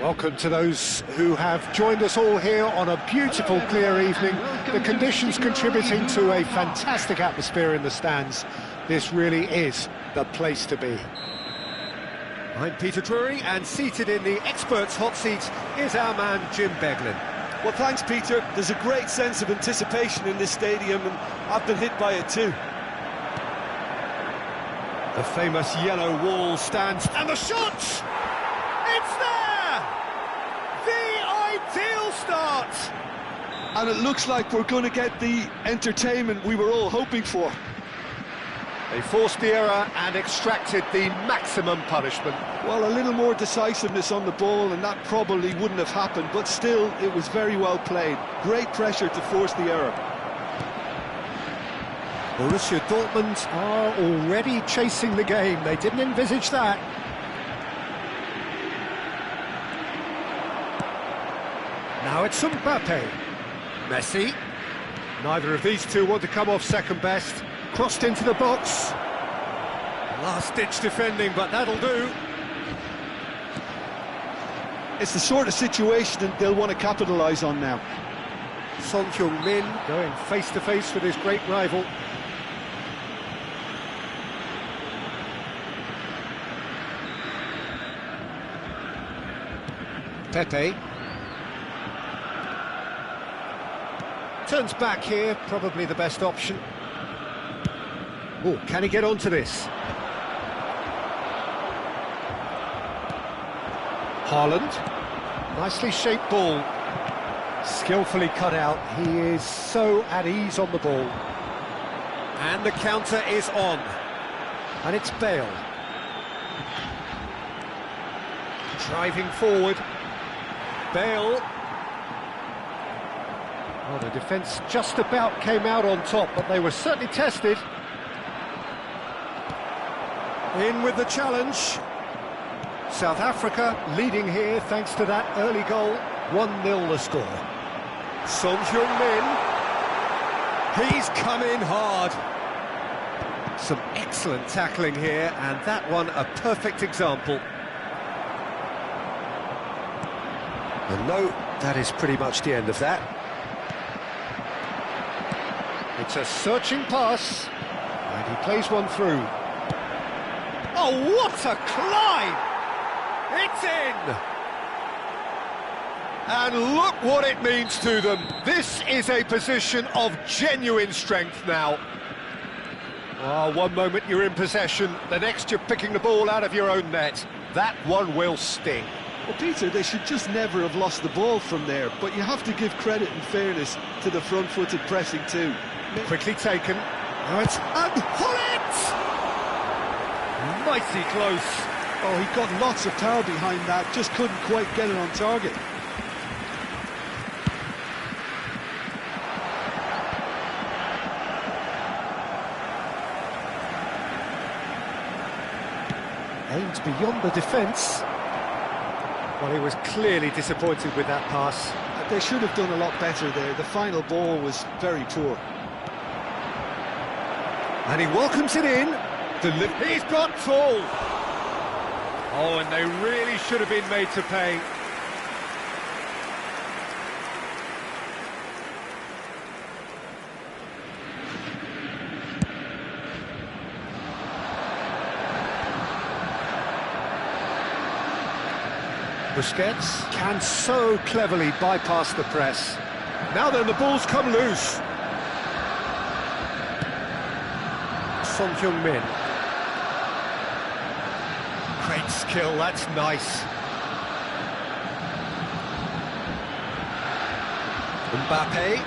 Welcome to those who have joined us all here on a beautiful, clear evening. The conditions contributing to a fantastic atmosphere in the stands. This really is the place to be. I'm Peter Drury, and seated in the experts' hot seat is our man Jim Beglin. Well, thanks, Peter. There's a great sense of anticipation in this stadium, and I've been hit by it too. The famous yellow wall stands, and the shot! It's there! The ideal start! And it looks like we're going to get the entertainment we were all hoping for. They forced the error and extracted the maximum punishment. Well, a little more decisiveness on the ball, and that probably wouldn't have happened, but still, it was very well played. Great pressure to force the error. Borussia Dortmund are already chasing the game. They didn't envisage that. Now it's Mbappe. Messi. Neither of these two want to come off second best. Crossed into the box. Last-ditch defending, but that'll do. It's the sort of situation that they'll want to capitalise on now. Son Heung-min going face-to-face with his great rival. Pepe. Turns back here, probably the best option. Oh, can he get onto this? Haaland. Nicely shaped ball. Skillfully cut out. He is so at ease on the ball. And the counter is on. And it's Bale. Driving forward. Bale. Oh, the defence just about came out on top, but they were certainly tested. In with the challenge. South Africa leading here thanks to that early goal. 1-0 the score. Son Heung-min. He's come in hard. Some excellent tackling here, and that one a perfect example. And no, that is pretty much the end of that. It's a searching pass, and he plays one through. Oh, what a climb! It's in! And look what it means to them. This is a position of genuine strength now. Oh, one moment you're in possession, the next you're picking the ball out of your own net. That one will sting. Well, Peter, they should just never have lost the ball from there, but you have to give credit and fairness to the front-footed pressing too. Quickly taken. Now it's Hullet! Mighty close. Oh, he got lots of power behind that, just couldn't quite get it on target. Aimed beyond the defence. Well, he was clearly disappointed with that pass. They should have done a lot better there. The final ball was very poor. And he welcomes it in. He's got full. Oh, and they really should have been made to pay. Busquets can so cleverly bypass the press. Now then, the ball's come loose. Son Heung-min. Great skill, that's nice. Mbappe.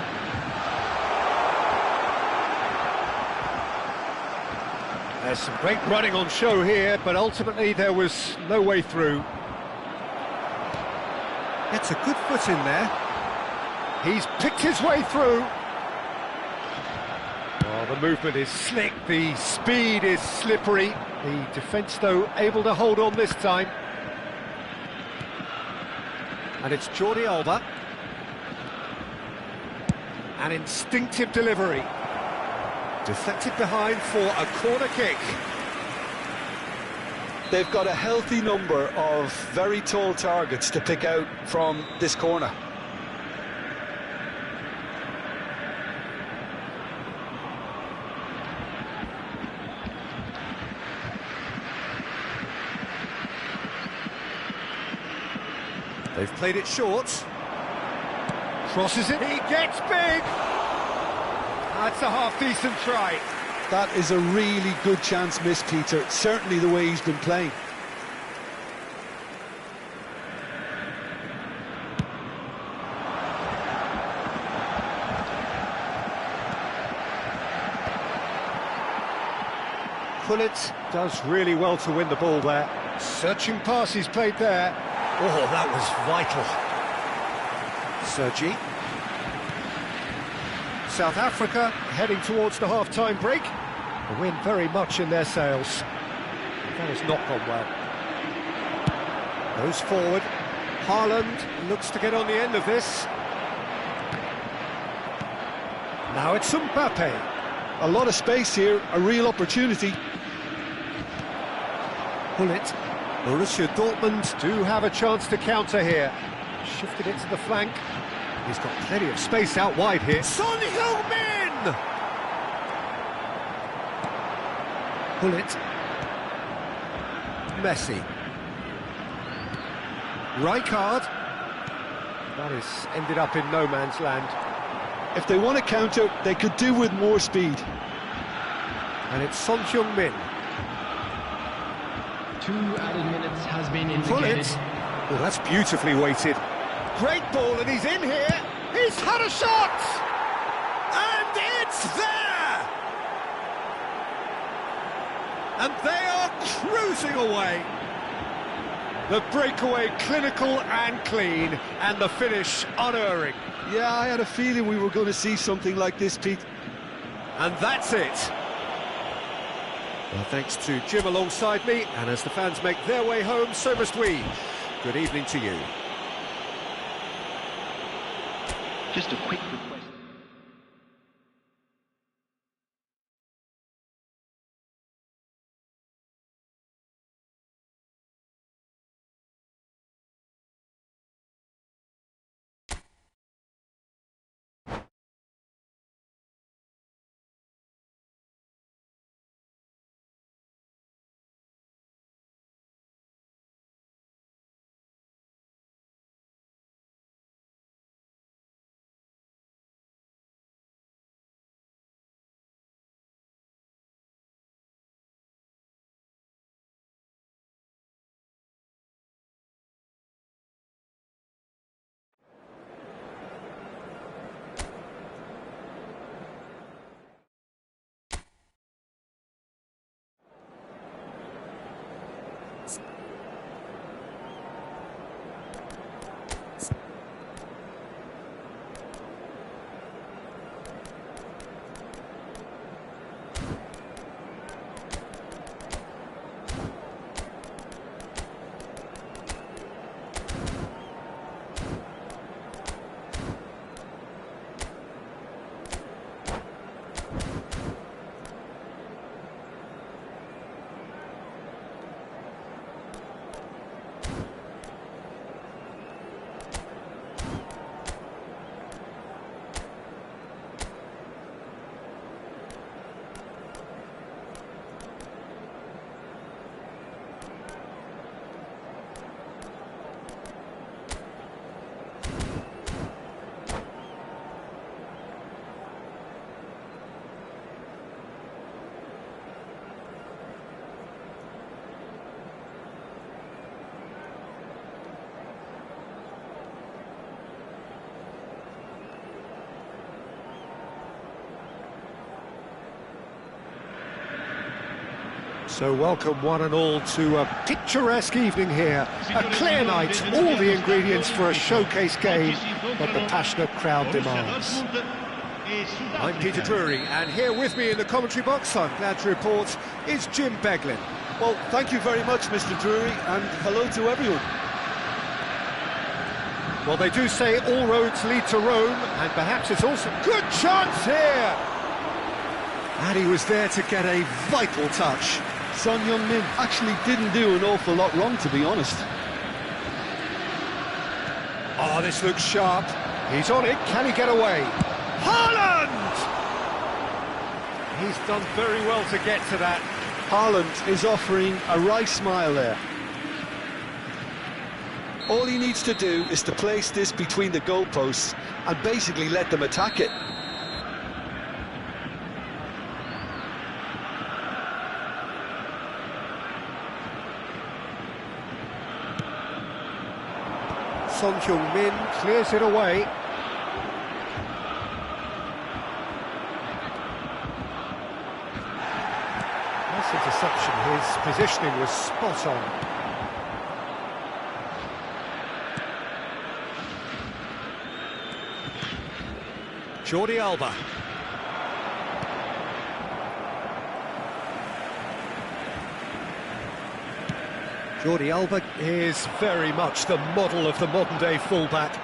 There's some great running on show here, but ultimately there was no way through. Gets a good foot in there. He's picked his way through. Oh, the movement is slick, the speed is slippery. The defence, though, able to hold on this time. And it's Jordi Alba. An instinctive delivery. Deflected behind for a corner kick. They've got a healthy number of very tall targets to pick out from this corner. They've played it short. Crosses it, he gets big! That's a half-decent try. That is a really good chance missed, Peter. Certainly the way he's been playing. Pullet does really well to win the ball there. Searching pass he's played there. Oh, that was vital. Sergi. South Africa heading towards the half-time break. The wind very much in their sails. That has not gone well. Goes forward. Haaland looks to get on the end of this. Now it's Mbappe. A lot of space here, a real opportunity. Pullet. Borussia Dortmund do have a chance to counter here. Shifted it to the flank. He's got plenty of space out wide here. Son Heung-min! Pullet. Messi. Rijkaard. That has ended up in no man's land. If they want to counter, they could do with more speed. And it's Son Heung-min. 2 added minutes has been indicated. Oh, that's beautifully weighted. Great ball, and he's in here. He's had a shot! And it's there! And they are cruising away. The breakaway clinical and clean, and the finish unerring. Yeah, I had a feeling we were going to see something like this, Pete. And that's it. Well, thanks to Jim alongside me, and as the fans make their way home, so must we. Good evening to you. Just a quick request. So welcome one and all to a picturesque evening here. A clear night, all the ingredients for a showcase game that the passionate crowd demands. I'm Peter Drury, and here with me in the commentary box, I'm glad to report, is Jim Beglin. Well, thank you very much, Mr. Drury, and hello to everyone. Well, they do say all roads lead to Rome, and perhaps it's also good chance here! And he was there to get a vital touch. Son Heung-min actually didn't do an awful lot wrong, to be honest. Oh, this looks sharp. He's on it. Can he get away? Haaland! He's done very well to get to that. Haaland is offering a wry smile there. All he needs to do is to place this between the goalposts and basically let them attack it. Son Heung-min clears it away. Nice interception. His positioning was spot on. Jordi Alba. Jordi Alba is very much the model of the modern-day fullback.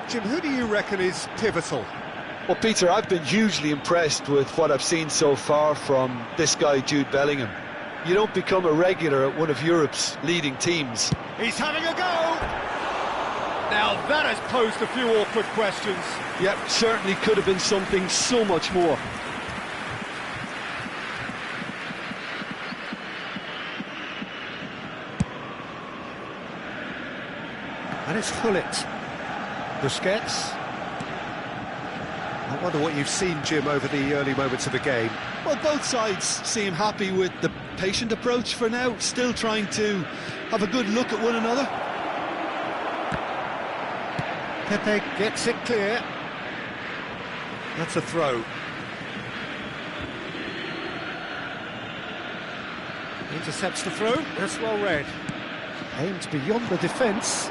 Jim, who do you reckon is pivotal? Well, Peter, I've been hugely impressed with what I've seen so far from this guy, Jude Bellingham. You don't become a regular at one of Europe's leading teams. He's having a go! Now that has posed a few awkward questions. Yep, certainly could have been something so much more. And it's Hullet. Busquets. I wonder what you've seen, Jim, over the early moments of the game. Well, both sides seem happy with the patient approach for now, still trying to have a good look at one another. Pepe gets it clear. That's a throw. Intercepts the throw. That's well read. Aimed beyond the defence.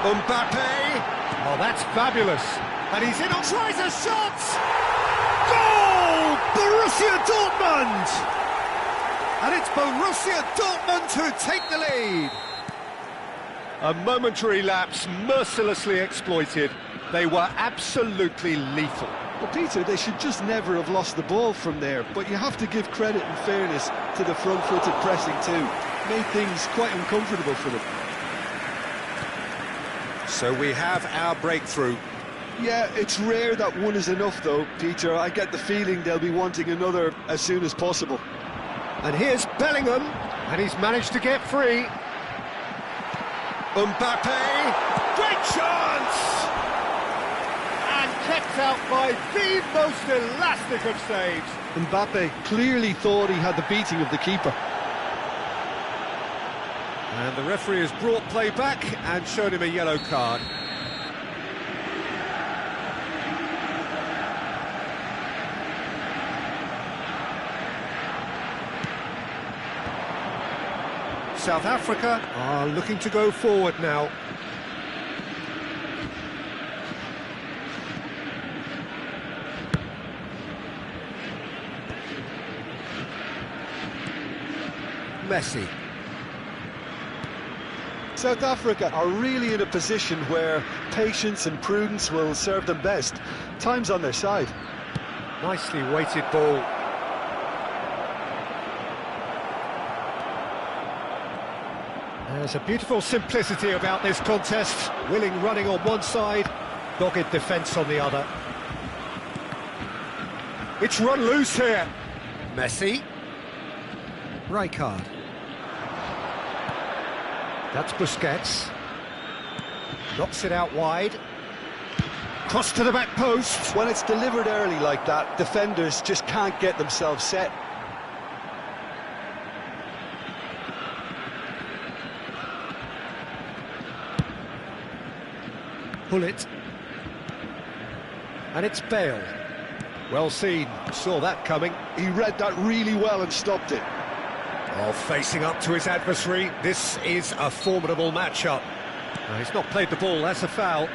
Mbappe. Oh, that's fabulous. And he's in. Tries a shot. Goal! Borussia Dortmund. And it's Borussia Dortmund who take the lead. A momentary lapse, mercilessly exploited. They were absolutely lethal. Well, Peter, they should just never have lost the ball from there, but you have to give credit and fairness to the front-footed pressing too. Made things quite uncomfortable for them. So we have our breakthrough. Yeah, it's rare that one is enough though, Peter. I get the feeling they'll be wanting another as soon as possible. And here's Bellingham, and he's managed to get free. Mbappe, great chance! And kept out by the most elastic of saves. Mbappe clearly thought he had the beating of the keeper. And the referee has brought play back and shown him a yellow card. South Africa are looking to go forward now. Messi. South Africa are really in a position where patience and prudence will serve them best. Time's on their side. Nicely weighted ball. There's a beautiful simplicity about this contest. Willing running on one side, dogged defence on the other. It's run loose here. Messi. Rijkaard. That's Busquets. Knocks it out wide. Cross to the back post. When it's delivered early like that, defenders just can't get themselves set. Hullet. And it's Bale. Well seen, saw that coming. He read that really well and stopped it. Oh, facing up to his adversary, this is a formidable matchup. He's not played the ball, that's a foul.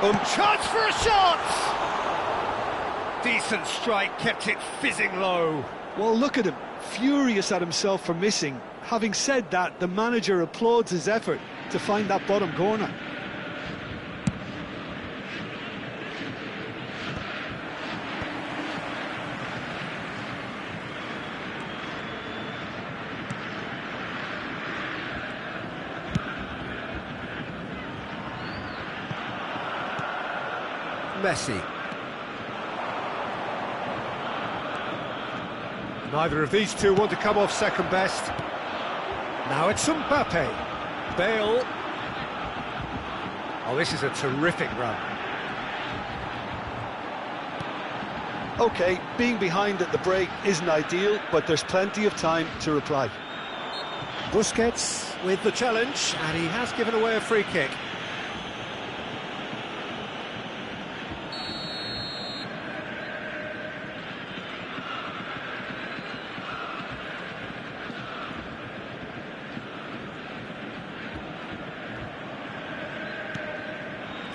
Chance for a shot! Decent strike, kept it fizzing low. Well, look at him, furious at himself for missing. Having said that, the manager applauds his effort to find that bottom corner. Messi. Neither of these two want to come off second best. Now it's Mbappe. Bale. Oh, this is a terrific run. OK, being behind at the break isn't ideal, but there's plenty of time to reply. Busquets with the challenge, and he has given away a free kick.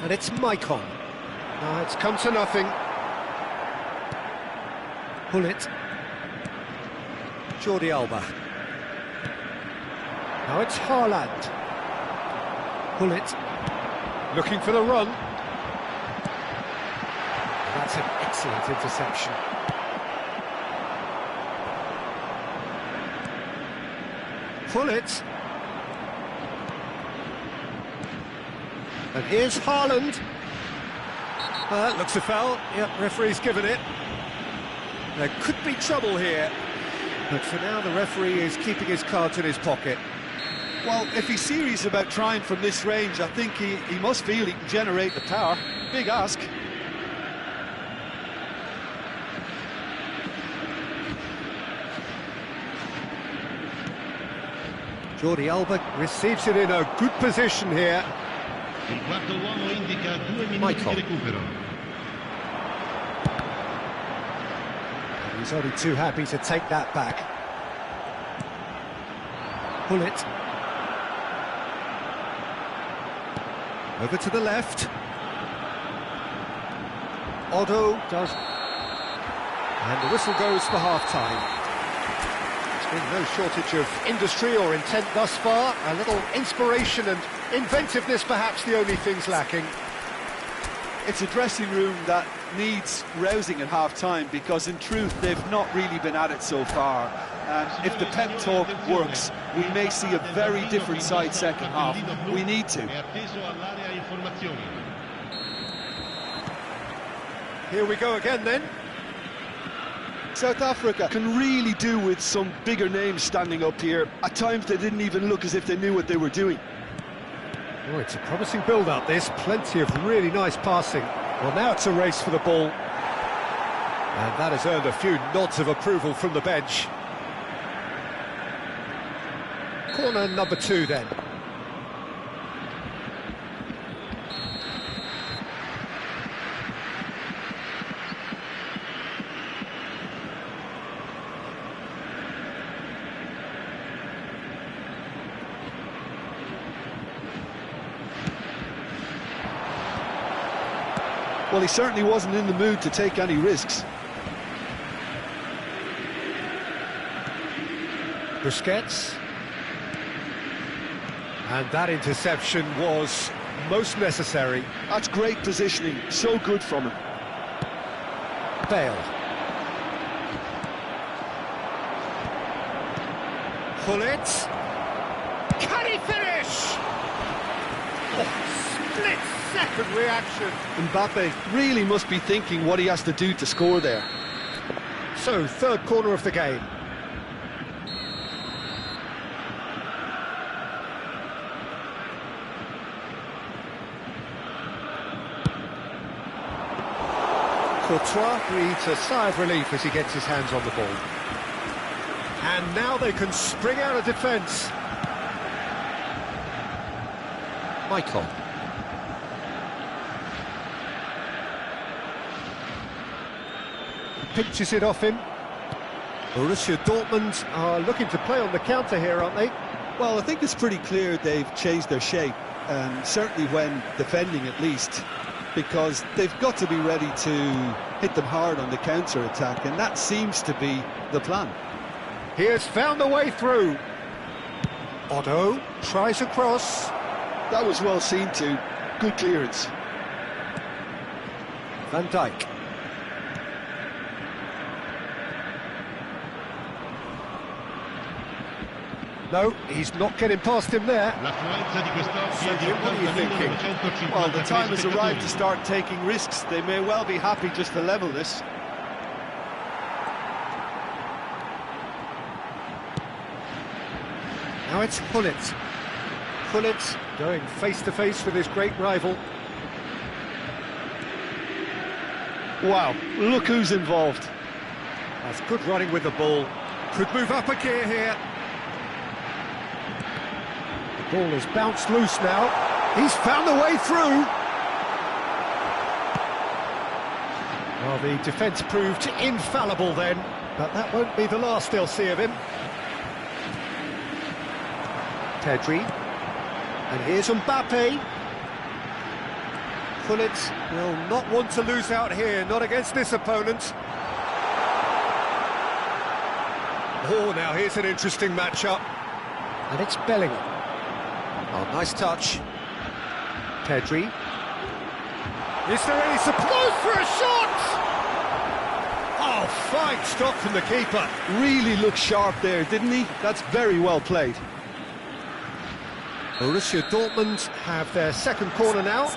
And it's Maicon. It's come to nothing. Pull it. Jordi Alba. Now it's Haaland. Pull it. Looking for the run. That's an excellent interception. Pull it. And here's Haaland. Looks a foul. Yep, referee's given it. There could be trouble here. But for now, the referee is keeping his cards in his pocket. Well, if he's serious about trying from this range, I think he must feel he can generate the power. Big ask. Jordi Alba receives it in a good position here. Il quarto uomo indica 2 minuti Michael. di recupero. He's only too happy to take that back. Pull it. Over to the left. Otto does. And the whistle goes for half-time. There's been no shortage of industry or intent thus far. A little inspiration and inventiveness, perhaps the only things lacking. It's a dressing room that needs rousing at half-time because, in truth, they've not really been at it so far. And if the pep talk works, we may see a very different side second half. We need to. Here we go again, then. South Africa can really do with some bigger names standing up here. At times, they didn't even look as if they knew what they were doing. Oh, it's a promising build-up, this. Plenty of really nice passing. Well, now it's a race for the ball. And that has earned a few nods of approval from the bench. Corner number 2, then. Well, he certainly wasn't in the mood to take any risks. Busquets. And that interception was most necessary. That's great positioning, so good from him. Bale. Pull it. Can he finish? Oh, split-second reaction. Mbappe really must be thinking what he has to do to score there. So, third corner of the game. Courtois breathes a sigh of relief as he gets his hands on the ball. And now they can spring out of defence. Michael. Pinches it off him. Borussia Dortmund are looking to play on the counter here, aren't they? Well, I think it's pretty clear they've changed their shape, certainly when defending at least, because they've got to be ready to hit them hard on the counter-attack, and that seems to be the plan. He has found a way through. Otto tries a cross. That was well seen too. Good clearance. Van Dijk. No, he's not getting past him there. L'affluenza di quest'oggi è di Sergio, what are you thinking? 8.953 Well, the time has arrived to spettatori. start taking risks. They may well be happy just to level this. Now it's Pullet. Pullet going face-to-face with his great rival. Wow, look who's involved. That's good running with the ball. Could move up a gear here. The ball is bounced loose now. He's found the way through. Well, the defence proved infallible then, but that won't be the last they'll see of him. Pedri. And here's Mbappe. Pullet will not want to lose out here, not against this opponent. Oh, now here's an interesting matchup. And it's Bellingham. Oh, nice touch. Pedri. Is there any support for a shot? Oh, fine stop from the keeper. Really looked sharp there, didn't he? That's very well played. Borussia Dortmund have their second corner now.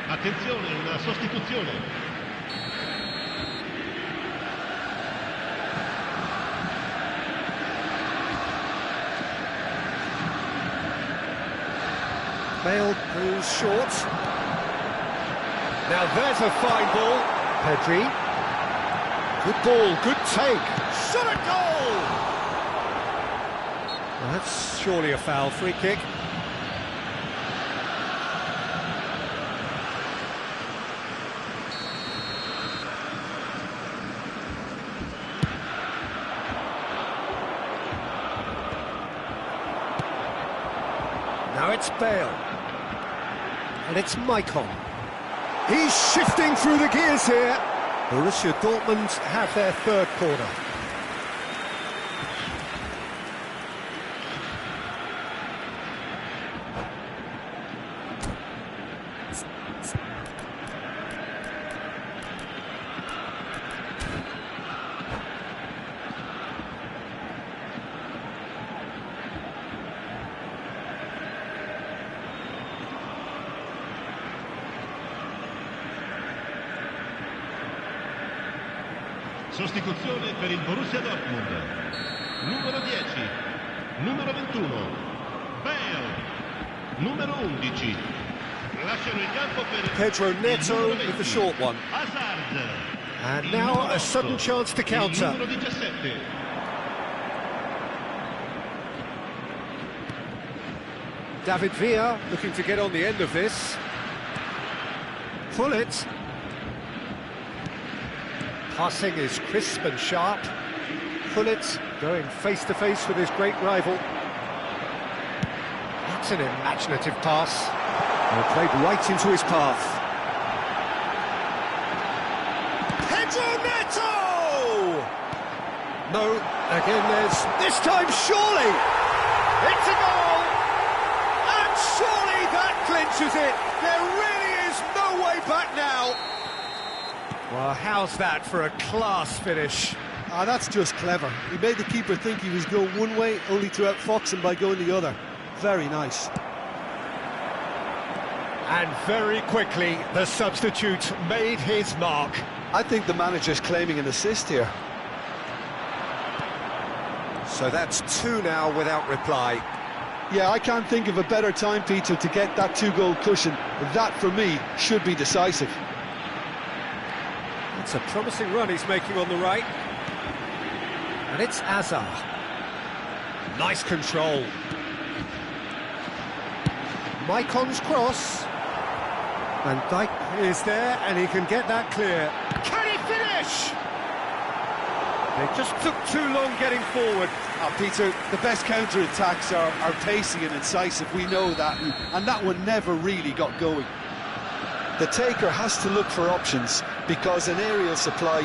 Attenzione, una sostituzione. Bale moves short. Now there's a fine ball. Pedri. Good ball, good take. Shot a goal! Well, that's surely a foul. Free kick. Now it's Bale. And it's Maicon. He's shifting through the gears here. Borussia Dortmund have their third corner. Sostituzione per il Borussia Dortmund. Numero 10, numero 21, Bale, numero 11. Lasciano il campo per Pedro Neto with the short one. Hazard. And now a sudden chance to counter. Numero 17. David Villa looking to get on the end of this. Pullet. Passing is crisp and sharp. Pullet going face-to-face with his great rival. That's an imaginative pass. And played right into his path. Pedro Neto! No, again there's... This time, surely! It's a goal! And surely that clinches it! There really is no way back now! Well, how's that for a class finish? Ah, that's just clever. He made the keeper think he was going one way, only to outfox him by going the other. Very nice. And very quickly, the substitute made his mark. I think the manager's claiming an assist here. So that's two now without reply. Yeah, I can't think of a better time, Peter, to get that two-goal cushion. That, for me, should be decisive. It's a promising run he's making on the right. And it's Azar. Nice control. Maicon's cross. Van Dijk is there, and he can get that clear. Can he finish? They just took too long getting forward. Peter, the best counter-attacks are pacey and incisive, we know that, and that one never really got going. The taker has to look for options, because an aerial supply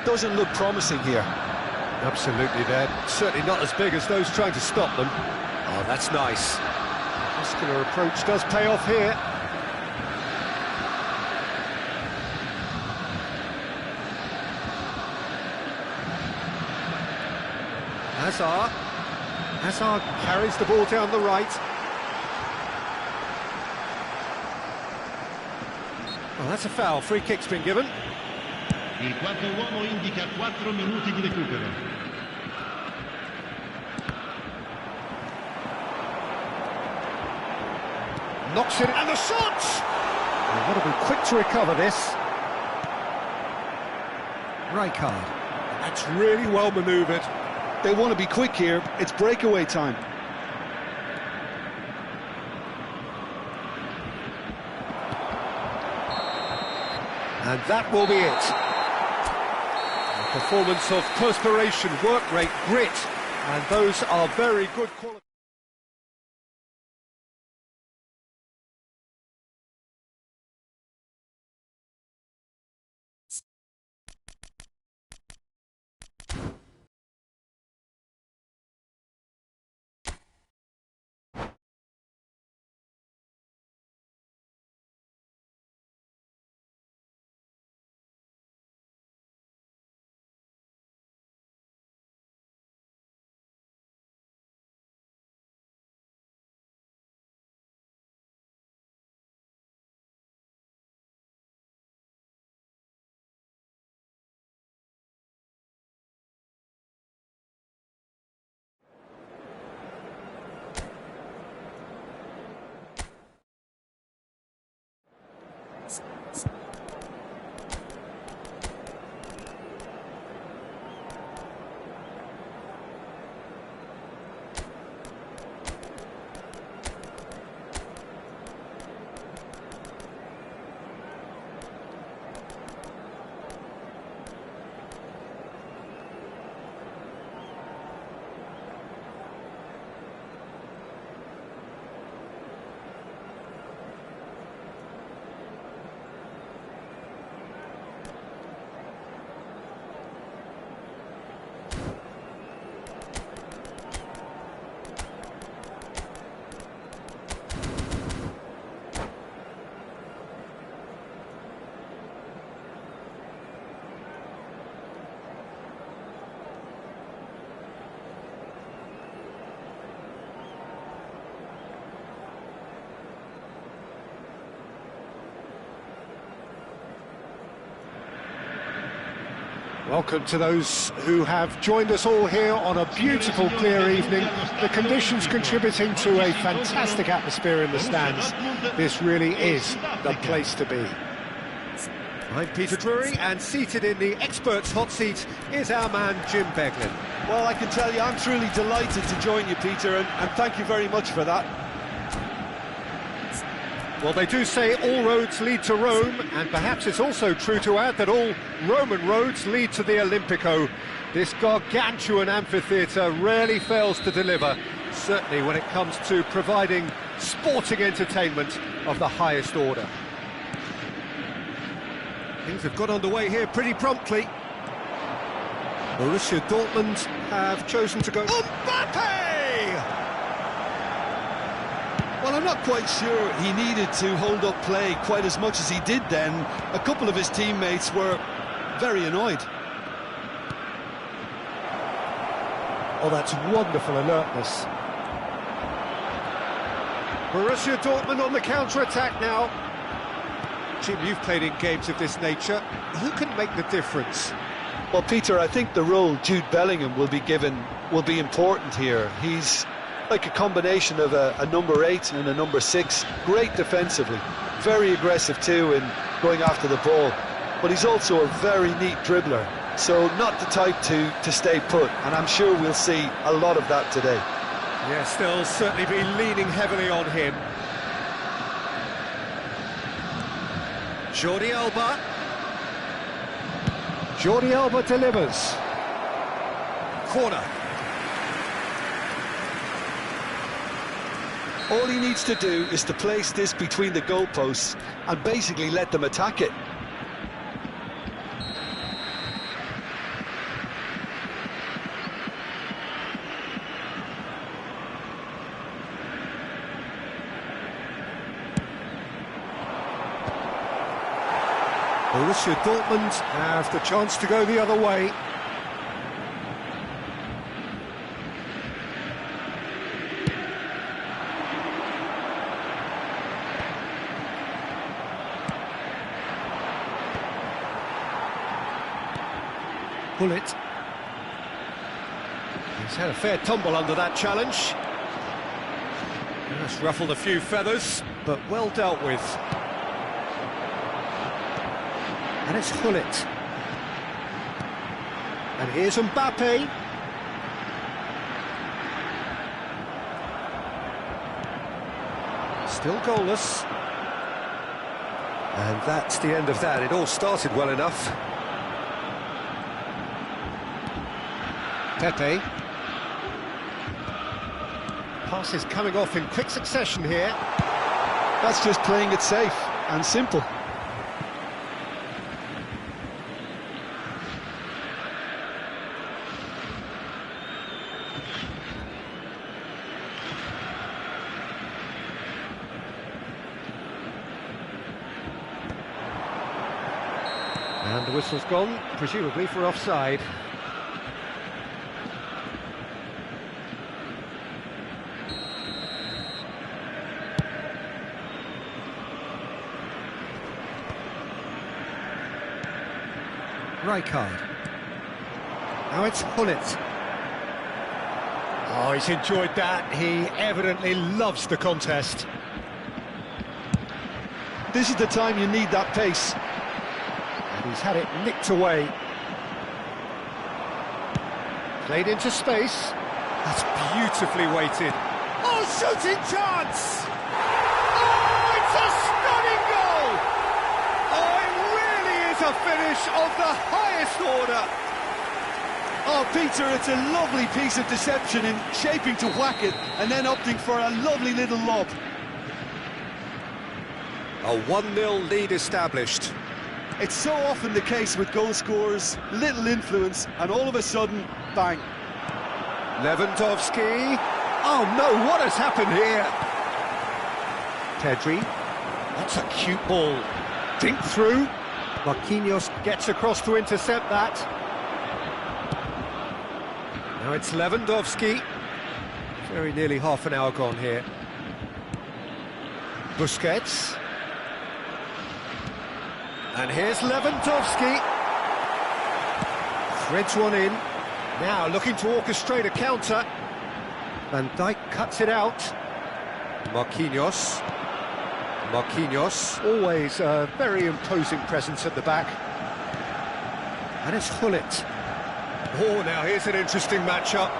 doesn't look promising here. Absolutely, they're certainly not as big as those trying to stop them. Oh, that's nice. Muscular approach does pay off here. Hazard carries the ball down the right. Well, that's a foul. Free kick's been given. Il quarto uomo indica 4 minuti di recupero. Knocks it, and the shot! They've got to be quick to recover this. Rijkaard. That's really well manoeuvred. They want to be quick here, it's breakaway time. And that will be it. A performance of perspiration, work rate, grit, and those are very good qualities. Welcome to those who have joined us all here on a beautiful, clear evening. The conditions contributing to a fantastic atmosphere in the stands. This really is the place to be. I'm Peter Drury, and seated in the experts' hot seat is our man Jim Beglin. Well, I can tell you, I'm truly delighted to join you, Peter, and thank you very much for that. Well, they do say all roads lead to Rome, and perhaps it's also true to add that all Roman roads lead to the Olimpico. This gargantuan amphitheatre rarely fails to deliver, certainly when it comes to providing sporting entertainment of the highest order. Things have got underway here pretty promptly. Borussia Dortmund have chosen to go... Mbappe! Well, I'm not quite sure he needed to hold up play quite as much as he did then. A couple of his teammates were very annoyed. Oh, that's wonderful alertness. Borussia Dortmund on the counter-attack now. Jim, you've played in games of this nature. Who can make the difference? Well, Peter, I think the role Jude Bellingham will be given will be important here. He's like a combination of a number 8 and a number 6. Great defensively, very aggressive too in going after the ball. But he's also a very neat dribbler, so not the type to stay put, and I'm sure we'll see a lot of that today. Yes, they'll certainly be leaning heavily on him. Jordi Alba. Jordi Alba delivers. Corner. All he needs to do is to place this between the goalposts and basically let them attack it. Borussia Dortmund have the chance to go the other way. Bullet. He's had a fair tumble under that challenge. That's ruffled a few feathers, but well dealt with. And it's Gullit. And here's Mbappe. Still goalless. And that's the end of that. It all started well enough. Pepe. Passes coming off in quick succession here. That's just playing it safe and simple. And the whistle's gone, presumably for offside. Rijkaard. Now it's Gullit. Oh, he's enjoyed that. He evidently loves the contest. This is the time you need that pace. And he's had it nicked away. Played into space. That's beautifully weighted. Oh, shooting chance! Oh, it's a stunning goal! Oh, it really is a finish of the highest order. Oh, Peter, it's a lovely piece of deception in shaping to whack it and then opting for a lovely little lob. A 1-0 lead established. It's so often the case with goal scorers, little influence, and all of a sudden, bang. Lewandowski. Oh no, what has happened here? Pedri. That's a cute ball. Dink through. Marquinhos gets across to intercept that. Now it's Lewandowski. Very nearly half an hour gone here. Busquets. And here's Lewandowski. Threads one in. Now looking to orchestrate a counter. Van Dijk cuts it out. Marquinhos. Marquinhos, always a very imposing presence at the back. And it's Gullit. Oh, now here's an interesting matchup.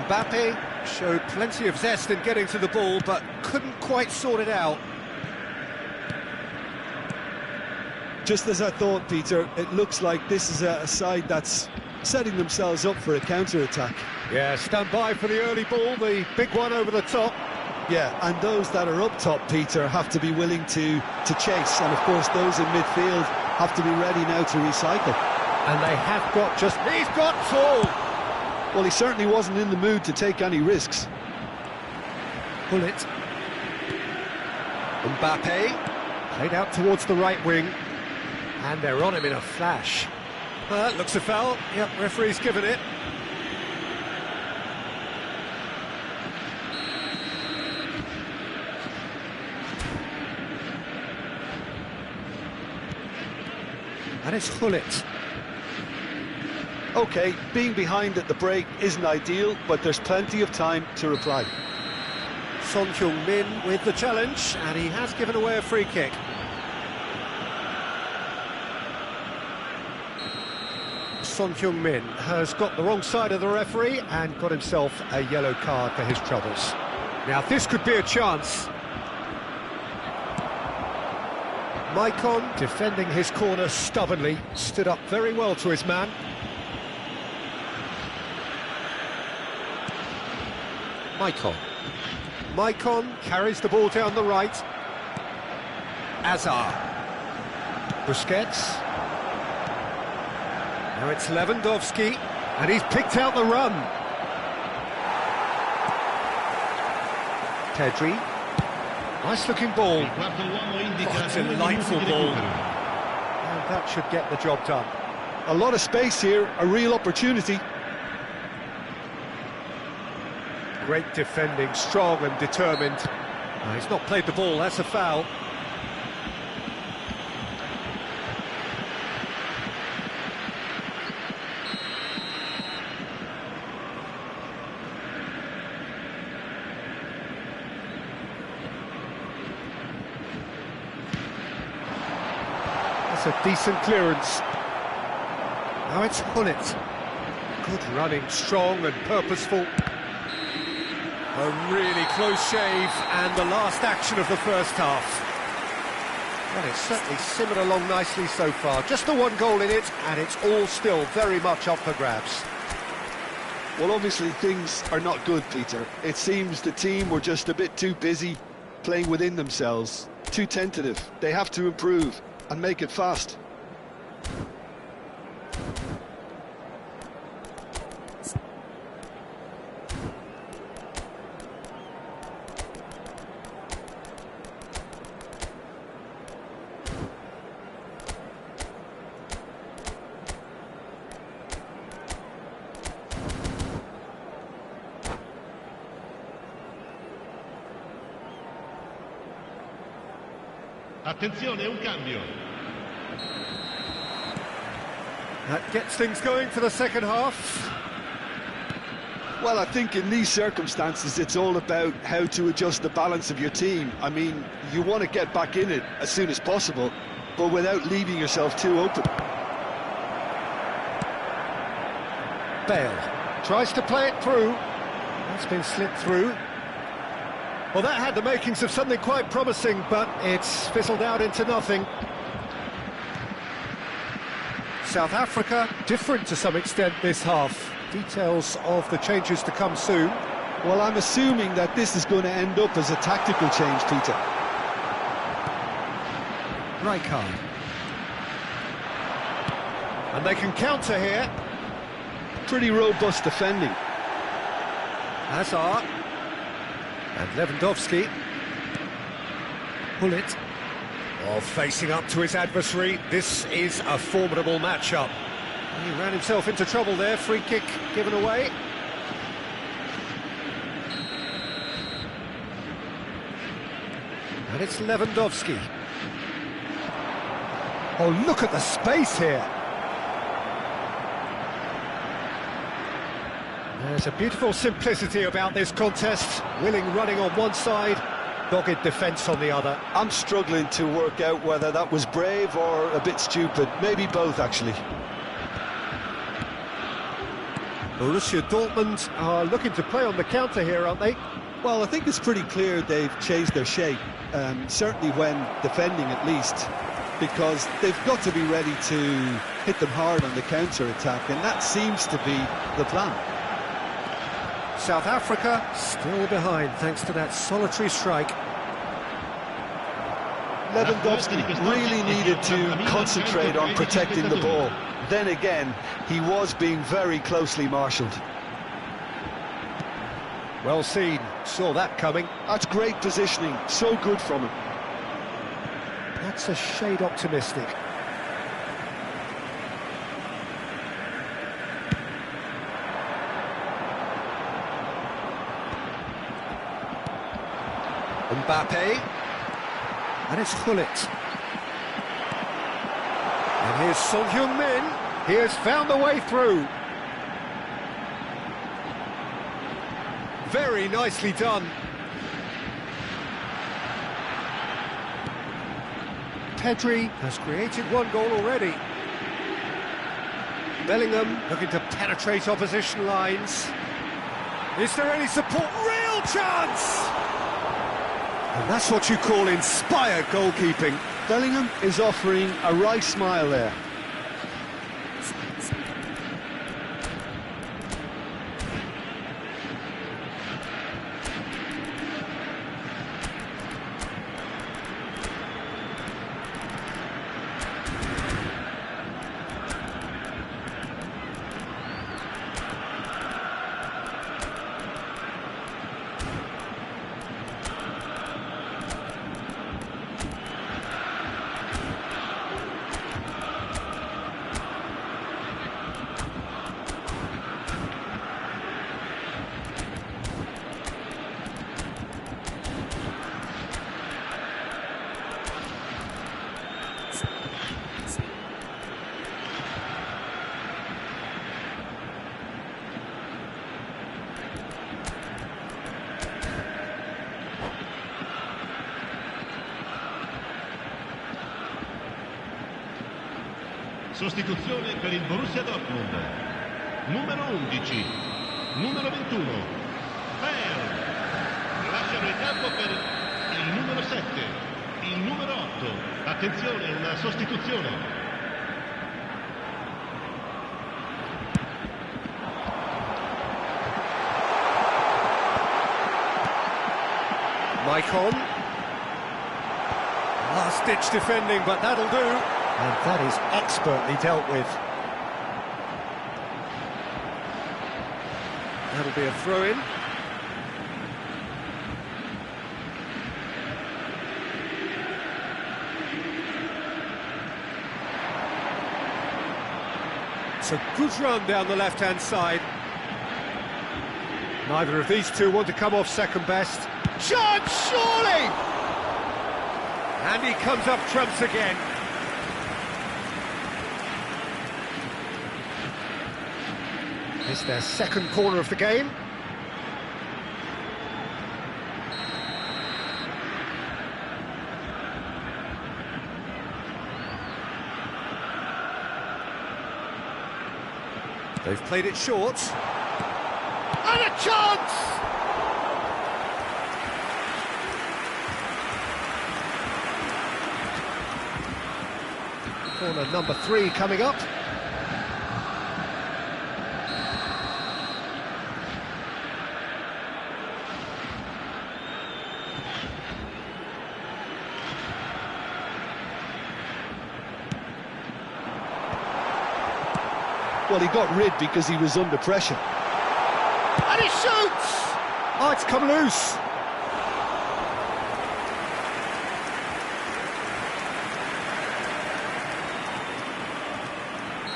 Mbappe showed plenty of zest in getting to the ball, but couldn't quite sort it out. Just as I thought, Peter, it looks like this is a side that's setting themselves up for a counter-attack. Yeah, stand by for the early ball, the big one over the top. Yeah, and those that are up top, Peter, have to be willing to chase, and of course those in midfield have to be ready now to recycle. And they have got just... He's got tall! Well, he certainly wasn't in the mood to take any risks. Gullit. Mbappe, played out towards the right wing. And they're on him in a flash. Well, that looks a foul. Yep, referee's given it. And it's Gullit. OK, being behind at the break isn't ideal, but there's plenty of time to reply. Son Heung-min with the challenge, and he has given away a free kick. Son Heung-min has got the wrong side of the referee and got himself a yellow card for his troubles. Now this could be a chance. Maicon, defending his corner stubbornly, stood up very well to his man. Maicon carries the ball down the right. Azar. Busquets. Now it's Lewandowski, and he's picked out the run. Pedri. Nice-looking ball. Oh, delightful ball. And that should get the job done. A lot of space here, a real opportunity. Great defending, strong and determined. He's not played the ball, that's a foul. That's a decent clearance. Now it's Hullet. Good running, strong and purposeful. A really close shave, and the last action of the first half. Well, it's certainly simmered along nicely so far. Just the one goal in it, and it's all still very much up for grabs. Well, obviously things are not good, Peter. It seems the team were just a bit too busy playing within themselves, too tentative. They have to improve and make it fast. Attenzione, un cambio. That gets things going for the second half. Well, I think in these circumstances it's all about how to adjust the balance of your team. I mean, you want to get back in it as soon as possible, but without leaving yourself too open. Bale tries to play it through. That's been slipped through. Well, that had the makings of something quite promising, but it's fizzled out into nothing. South Africa, different to some extent this half. Details of the changes to come soon. Well, I'm assuming that this is going to end up as a tactical change, Peter. Rijkaard. And they can counter here. Pretty robust defending. Hazard. And Lewandowski. Hullet. Oh, facing up to his adversary. This is a formidable matchup. He ran himself into trouble there. Free kick given away. And it's Lewandowski. Oh, look at the space here. There's a beautiful simplicity about this contest. Willing running on one side, dogged defence on the other. I'm struggling to work out whether that was brave or a bit stupid. Maybe both, actually. Borussia Dortmund are looking to play on the counter here, aren't they? Well, I think it's pretty clear they've changed their shape, certainly when defending at least, because they've got to be ready to hit them hard on the counter-attack, and that seems to be the plan. South Africa still behind thanks to that solitary strike. Lewandowski really needed to concentrate on protecting the ball. Then again, he was being very closely marshalled. Well seen, saw that coming. That's great positioning, so good from him. That's a shade optimistic. Mbappe, and it's Hullet. And here's Son Heung-min. He has found the way through. very nicely done. Pedri has created one goal already. Bellingham looking to penetrate opposition lines. Is there any support? Real chance! And that's what you call inspired goalkeeping. Bellingham is offering a wry smile there. Sostituzione per il Borussia Dortmund. Numero 11, numero 21. Lasciano il campo per il numero 7, il numero 8. Attenzione, una sostituzione. Maicon. Last-ditch defending, but that'll do. And that is expertly dealt with. That'll be a throw-in. It's a good run down the left-hand side. Neither of these two want to come off second best. Chance, surely! And he comes up trumps again. It's their second corner of the game. They've played it short. And a chance! Corner number 3 coming up. Well, he got rid because he was under pressure. And he shoots! Oh, it's come loose.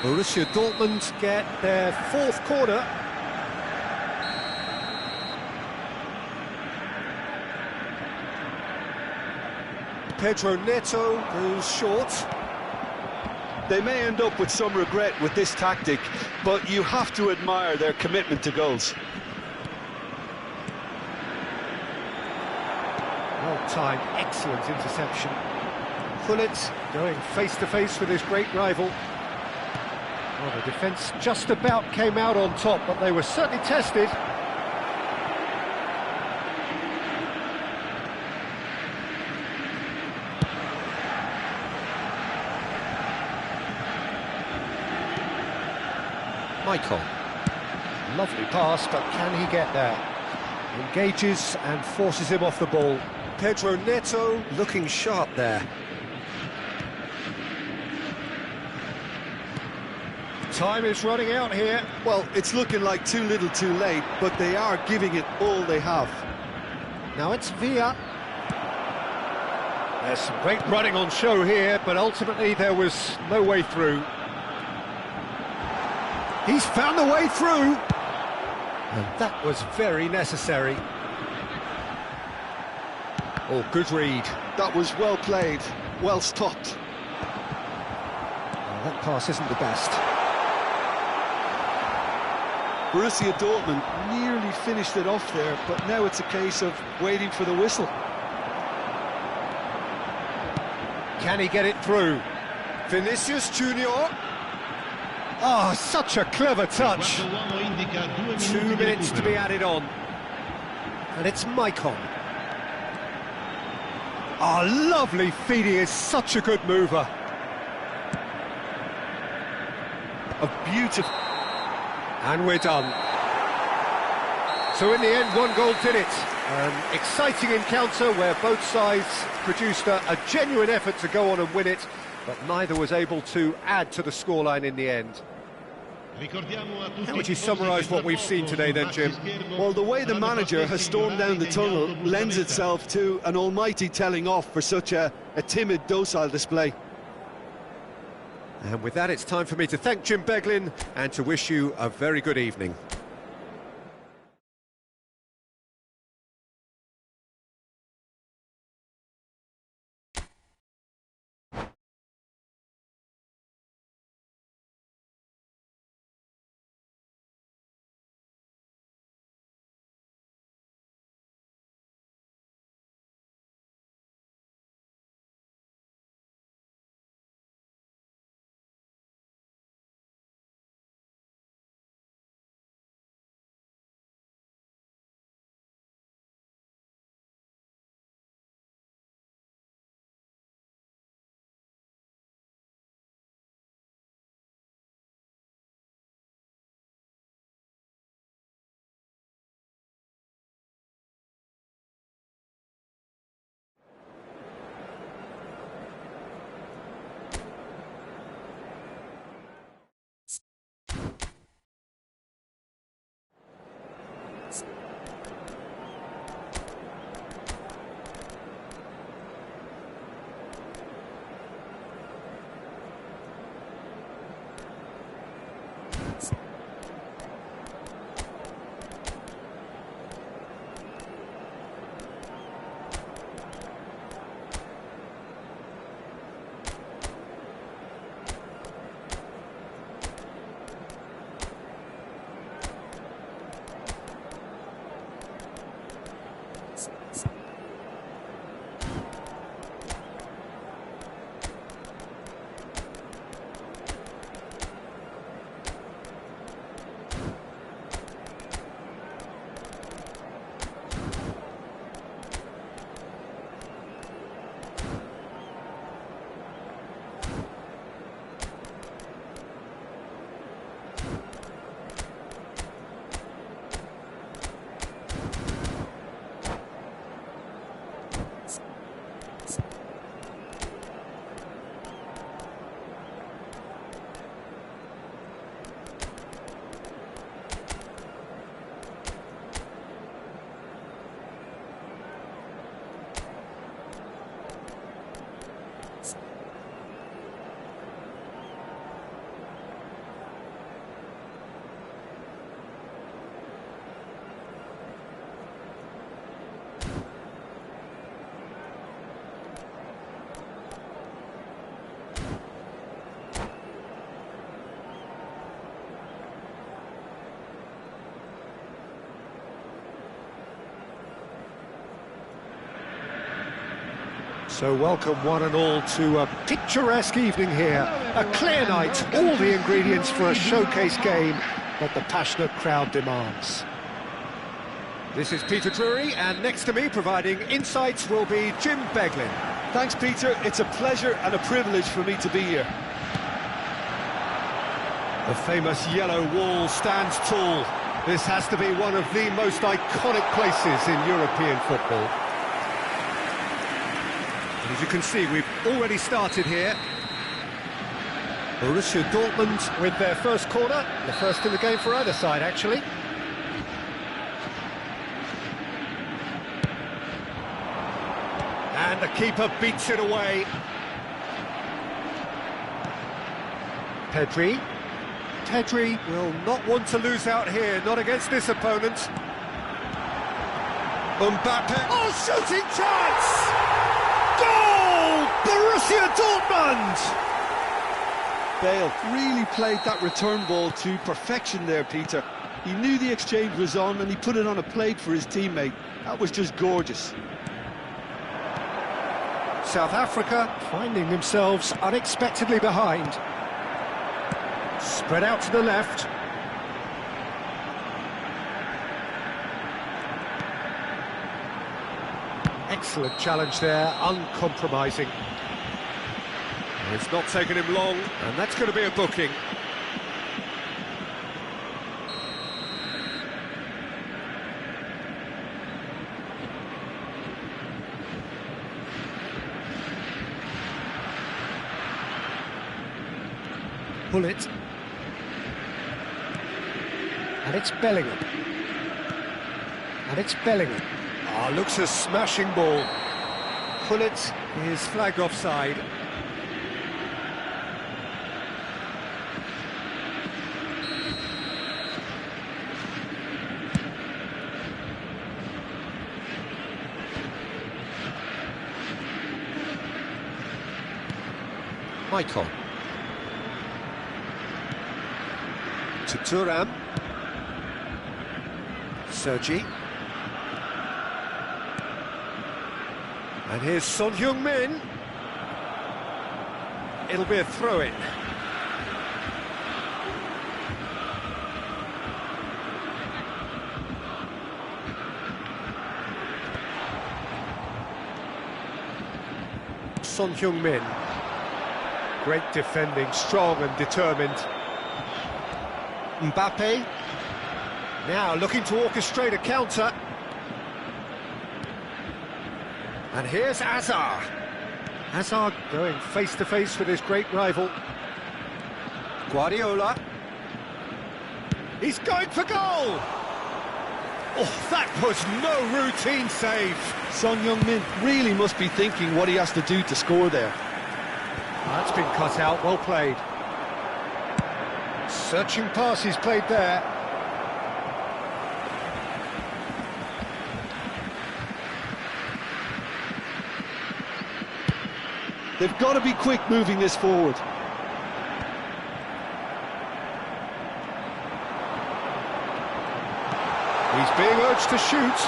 Borussia Dortmund get their 4th corner. Pedro Neto goes short. They may end up with some regret with this tactic, but you have to admire their commitment to goals. Well-timed, excellent interception. Gullit going face-to-face with his great rival. Well, the defence just about came out on top, but they were certainly tested. Michael. Lovely pass, but can he get there? Engages and forces him off the ball. Pedro Neto looking sharp there. Time is running out here. Well, it's looking like too little too late, but they are giving it all they have. Now it's Villa. There's some great running on show here, but ultimately there was no way through. He's found the way through, and that was very necessary. Oh, good read. That was well played, well stopped. Well, that pass isn't the best. Borussia Dortmund nearly finished it off there, but now it's a case of waiting for the whistle. Can he get it through? Vinicius Junior. Oh, such a clever touch. 2 minutes to be added on. And it's Maicon. Oh, lovely feed, he is such a good mover. A beautiful... And we're done. So in the end, 1 goal did it. An exciting encounter where both sides produced a genuine effort to go on and win it, but neither was able to add to the scoreline in the end. How would you summarise what we've seen today then, Jim? Well, the way the manager has stormed down the tunnel lends itself to an almighty telling off for such a timid, docile display. And with that, it's time for me to thank Jim Beglin and to wish you a very good evening. So welcome one and all to a picturesque evening here. A clear night, all the ingredients for a showcase game that the passionate crowd demands. This is Peter Drury, and next to me providing insights will be Jim Beglin. Thanks, Peter. It's a pleasure and a privilege for me to be here. The famous yellow wall stands tall. This has to be one of the most iconic places in European football. And as you can see, we've already started here. Borussia Dortmund with their first corner, the first in the game for either side, actually. And the keeper beats it away. Pedri will not want to lose out here, not against this opponent. Mbappe. Oh, shooting chance! Goal! Borussia Dortmund! Bale really played that return ball to perfection there, Peter. He knew the exchange was on and he put it on a plate for his teammate. That was just gorgeous. South Africa finding themselves unexpectedly behind. Spread out to the left. Excellent challenge there, uncompromising. It's not taken him long, and that's going to be a booking. Pull it. And it's Bellingham. And it's Bellingham. Ah, looks a smashing ball. Pull it is flagged offside. Michael. To Thuram. Sergi. And here's Son Heung-min. It'll be a throw-in. Son Heung-min. Great defending, strong and determined. Mbappe. Now looking to orchestrate a counter. And here's Hazard. Hazard going face-to-face with his great rival. Guardiola. He's going for goal! Oh, that was no routine save. Son Heung-min really must be thinking what he has to do to score there. That's been cut out, well played. Searching pass he's played there. They've got to be quick moving this forward. He's being urged to shoot.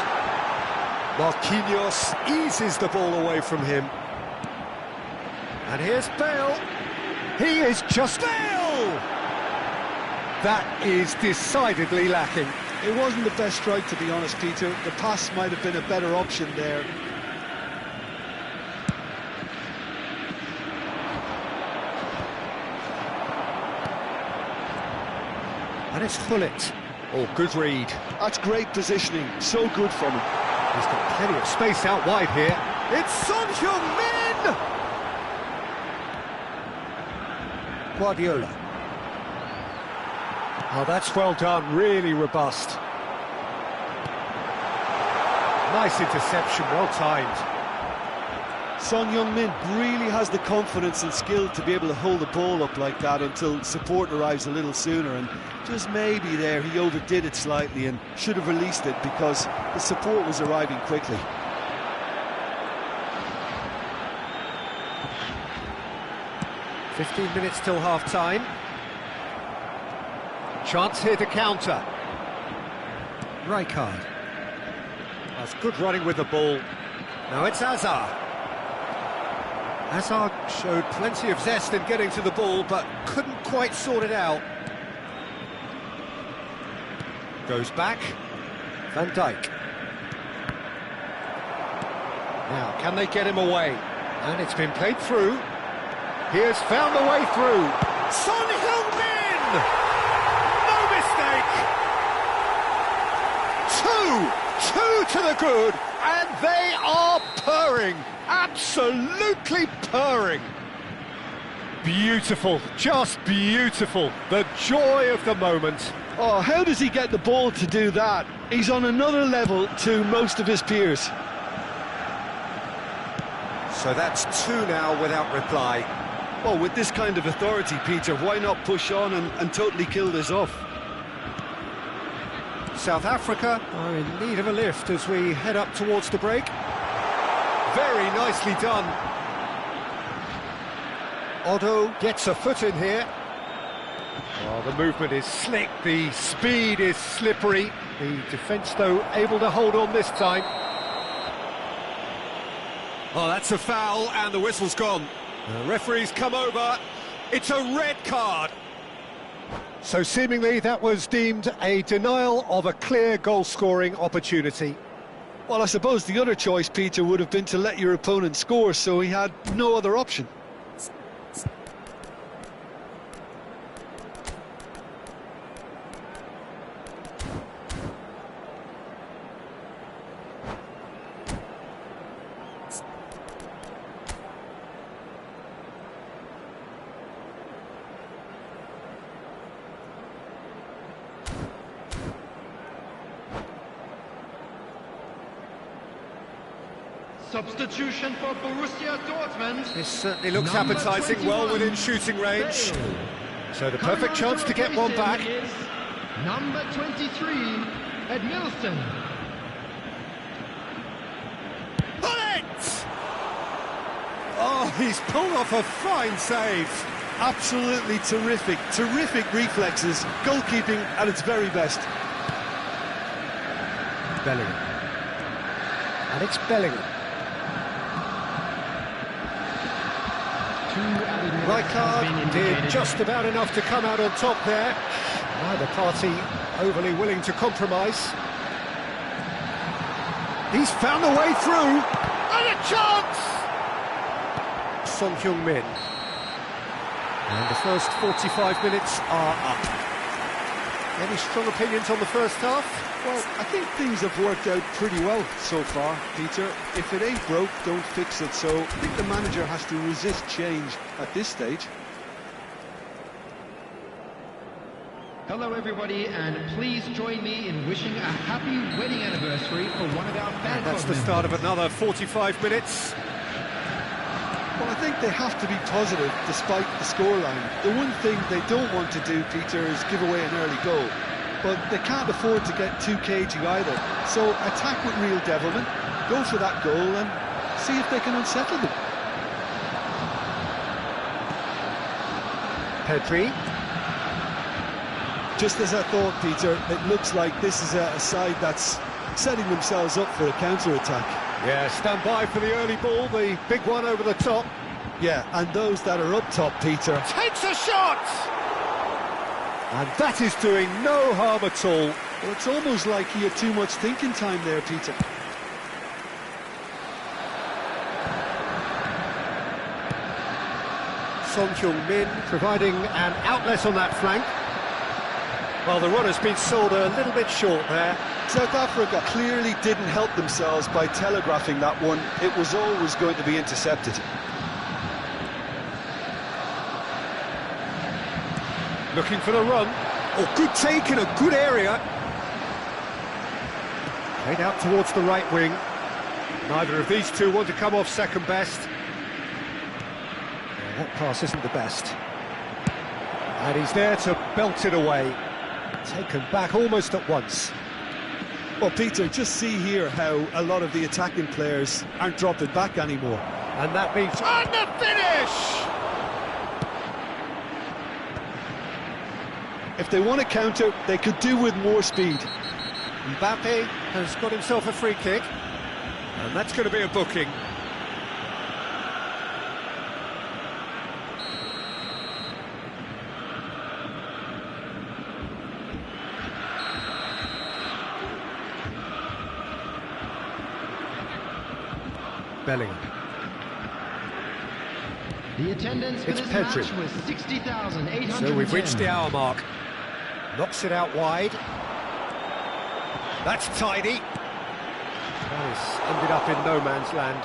Marquinhos eases the ball away from him. And here's Bale. He is just Bale! That is decidedly lacking. It wasn't the best strike, to be honest, Peter. The pass might have been a better option there. And it's Gullit. Oh, good read. That's great positioning. So good from him. He's got plenty of space out wide here. It's Son Heung-min! Guardiola. Oh, that's well done. Really robust. Nice interception. Well timed. Son Heung-min really has the confidence and skill to be able to hold the ball up like that until support arrives a little sooner, and just maybe there he overdid it slightly and should have released it because the support was arriving quickly. "15 minutes till half-time. Chance here to counter. Rijkaard. That's good running with the ball. Now it's Hazard. Hazard showed plenty of zest in getting to the ball, but couldn't quite sort it out. Goes back. Van Dijk. Now, can they get him away? And it's been played through. He has found the way through. Son Heung-min! No mistake! Two to the good, and they are purring. Absolutely purring. Beautiful, just beautiful. The joy of the moment. Oh, how does he get the ball to do that? He's on another level to most of his peers. So that's two now without reply. Well, with this kind of authority, Peter, why not push on and totally kill this off? South Africa are in need of a lift as we head up towards the break. Very nicely done. Otto gets a foot in here. Well, the movement is slick, the speed is slippery. The defence, though, able to hold on this time. Oh, that's a foul, and the whistle's gone. The referee's come over. It's a red card. So seemingly that was deemed a denial of a clear goal-scoring opportunity. Well, I suppose the other choice, Peter, would have been to let your opponent score, so he had no other option. Substitution for Borussia Dortmund. This certainly looks appetising, well within shooting range. So the perfect chance to get one back. Is number 23, Edmilson. Bullet! Oh, he's pulled off a fine save. Absolutely terrific, terrific reflexes, goalkeeping at its very best. Bellingham. And it's Bellingham. Rijkaard did just about enough to come out on top there. Neither party overly willing to compromise. He's found the way through. And a chance! Son Heung-min. And the first 45 minutes are up. Any strong opinions on the first half? Well, I think things have worked out pretty well so far, Peter. If it ain't broke, don't fix it. So I think the manager has to resist change at this stage. Hello everybody, and please join me in wishing a happy wedding anniversary for one of our fan That's the start of another 45 minutes. Well, I think they have to be positive despite the scoreline. The one thing they don't want to do, Peter, is give away an early goal. But they can't afford to get too cagey either. So attack with real devilment, go for that goal and see if they can unsettle them. Pedri. Just as I thought, Peter, it looks like this is a side that's setting themselves up for a counter-attack. Yeah, stand by for the early ball, the big one over the top. Yeah, and those that are up top, Peter. Takes a shot! And that is doing no harm at all. Well, it's almost like he had too much thinking time there, Peter. Son Heung-min providing an outlet on that flank. Well, the run has been sold a little bit short there. South Africa clearly didn't help themselves by telegraphing that one. It was always going to be intercepted. Looking for the run. Oh, good take in a good area. Played out towards the right wing. Neither of these two want to come off second best. Yeah, that pass isn't the best. And he's there to belt it away. Taken back almost at once. Well, Peter, just see here how a lot of the attacking players aren't dropping back anymore. And that means... on the finish! If they want to counter, they could do with more speed. Mbappe has got himself a free kick. And that's going to be a booking. Bellingham. The attendance for It's this Pedri. match was 60,810. So we've reached the hour mark. Knocks it out wide. That's tidy. That has ended up in no man's land.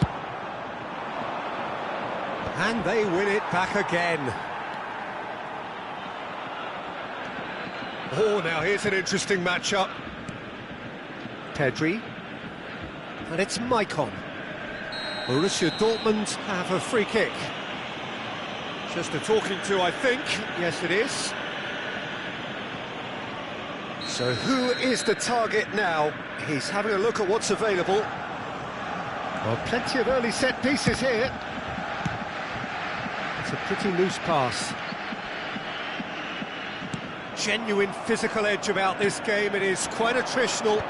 And they win it back again. Oh, now here's an interesting matchup. Pedri. And it's Maicon. Borussia Dortmund have a free kick. Just a talking to, I think. Yes, it is. So who is the target now? He's having a look at what's available. Well, plenty of early set pieces here. It's a pretty loose pass. genuine physical edge about this game. It is quite attritional.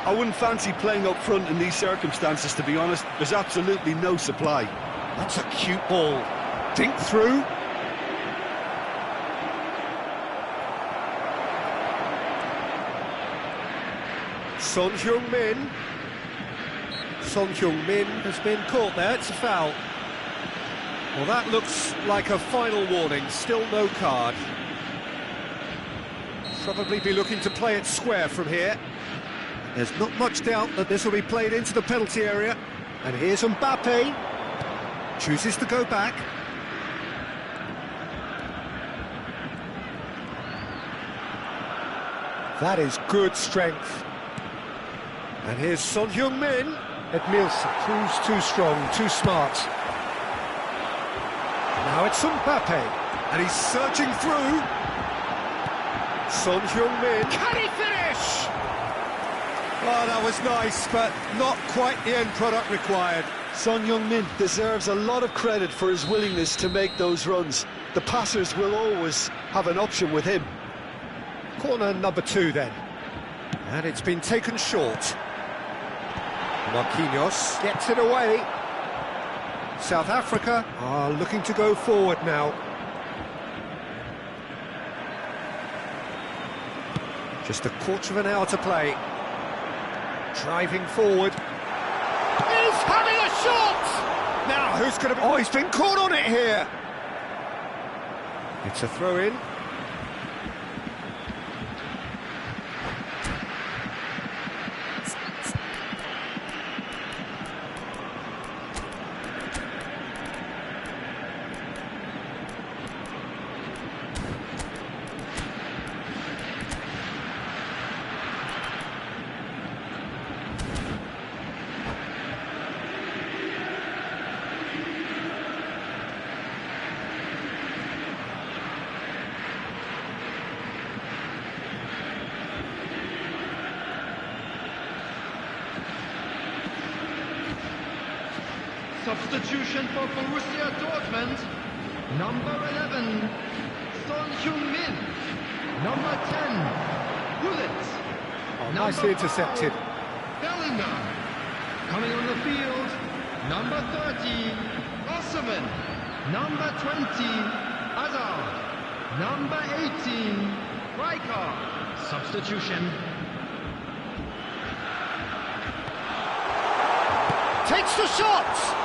I wouldn't fancy playing up front in these circumstances, to be honest. There's absolutely no supply. That's a cute ball. Dink through. Son Heung-min. Son Heung-min has been caught there. It's a foul. Well, that looks like a final warning. Still no card. Probably be looking to play it square from here. There's not much doubt that this will be played into the penalty area. And here's Mbappe. Chooses to go back. That is good strength. And here's Son Heung-min. Edmilson proves too strong, too smart. Now it's Mbappe. And he's surging through. Son Heung-min. Can he finish? Oh, that was nice, but not quite the end product required. Son Heung-min deserves a lot of credit for his willingness to make those runs. The passers will always have an option with him. Corner number 2 then. And it's been taken short. Marquinhos gets it away. South Africa are looking to go forward now. Just a quarter of an hour to play. Driving forward. He's having a shot! Now, who's going to... Oh, he's been caught on it here! It's a throw-in. Substitution for Borussia Dortmund. Number 11, Son Heung-min. Number 10, Gullit. Oh, nicely intercepted. Bellingham. Coming on the field, number 30, Osman. Number 20, Hazard. Number 18, Rijkaard. Substitution. Takes the shot!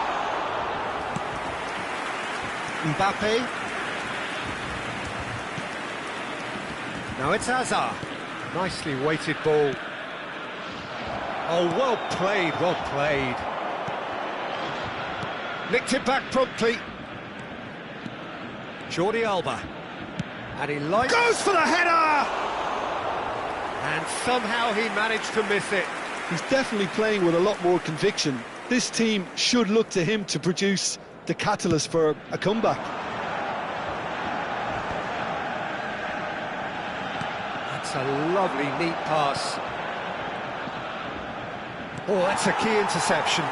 Mbappe. Now it's Hazard. Nicely weighted ball. Oh, well played, well played. Nicked it back promptly. Jordi Alba. And he goes for the header! And somehow he managed to miss it. He's definitely playing with a lot more conviction. This team should look to him to produce the catalyst for a comeback. That's a lovely, neat pass. Oh, that's a key interception.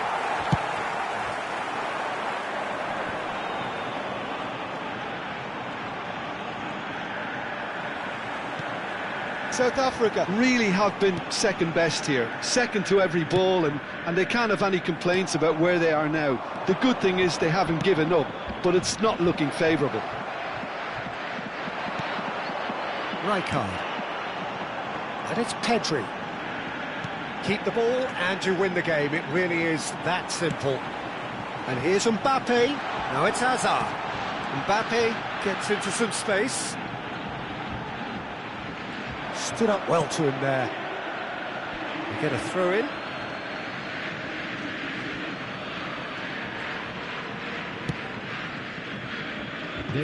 South Africa really have been second best here, second to every ball, and they can't have any complaints about where they are now. The good thing is they haven't given up, but it's not looking favourable. Rijkaard. And it's Pedri. Keep the ball and you win the game. It really is that simple. And here's Mbappe. Now it's Hazard. Mbappe gets into some space. Stood up well to him there. We get a throw in.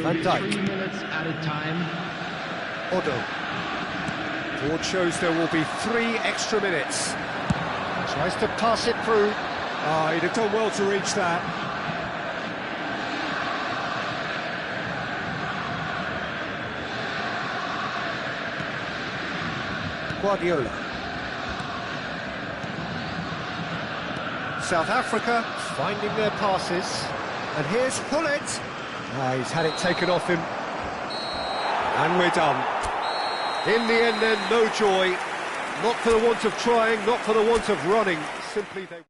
Van Dijk. 3 minutes at a time. Odo. Board shows there will be 3 extra minutes. Tries to pass it through. Oh, he'd have done well to reach that. Guardiola. South Africa finding their passes. And here's Gullit. He's had it taken off him. And we're done. In the end then, no joy. Not for the want of trying, not for the want of running. Simply they...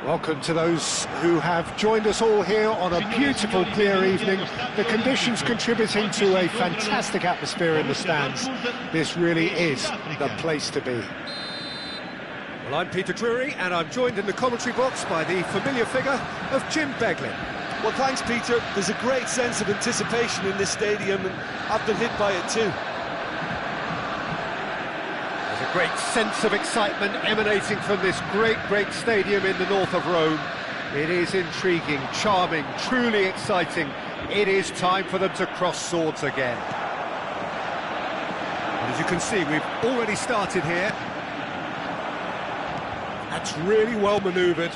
Welcome to those who have joined us all here on a beautiful, clear evening. The conditions contributing to a fantastic atmosphere in the stands. This really is the place to be. Well, I'm Peter Drury, and I'm joined in the commentary box by the familiar figure of Jim Beglin. Well, thanks, Peter. There's a great sense of anticipation in this stadium, and I've been hit by it too. A great sense of excitement emanating from this great stadium in the north of Rome. It is intriguing, charming, truly exciting. It is time for them to cross swords again. And as you can see, we've already started here. That's really well manoeuvred.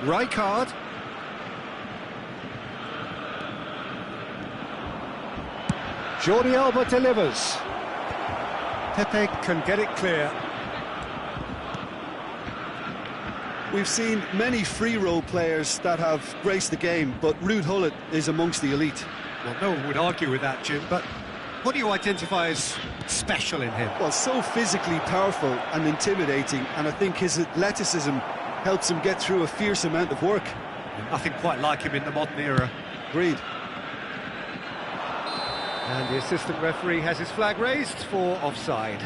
Rijkaard. Jordi Alba delivers. Pepe can get it clear. We've seen many free role players that have graced the game, but Ruud Gullit is amongst the elite. Well, no one would argue with that, Jim, but what do you identify as special in him? Well, so physically powerful and intimidating, and I think his athleticism helps him get through a fierce amount of work. Nothing quite like him in the modern era. Agreed. And the assistant referee has his flag raised for offside.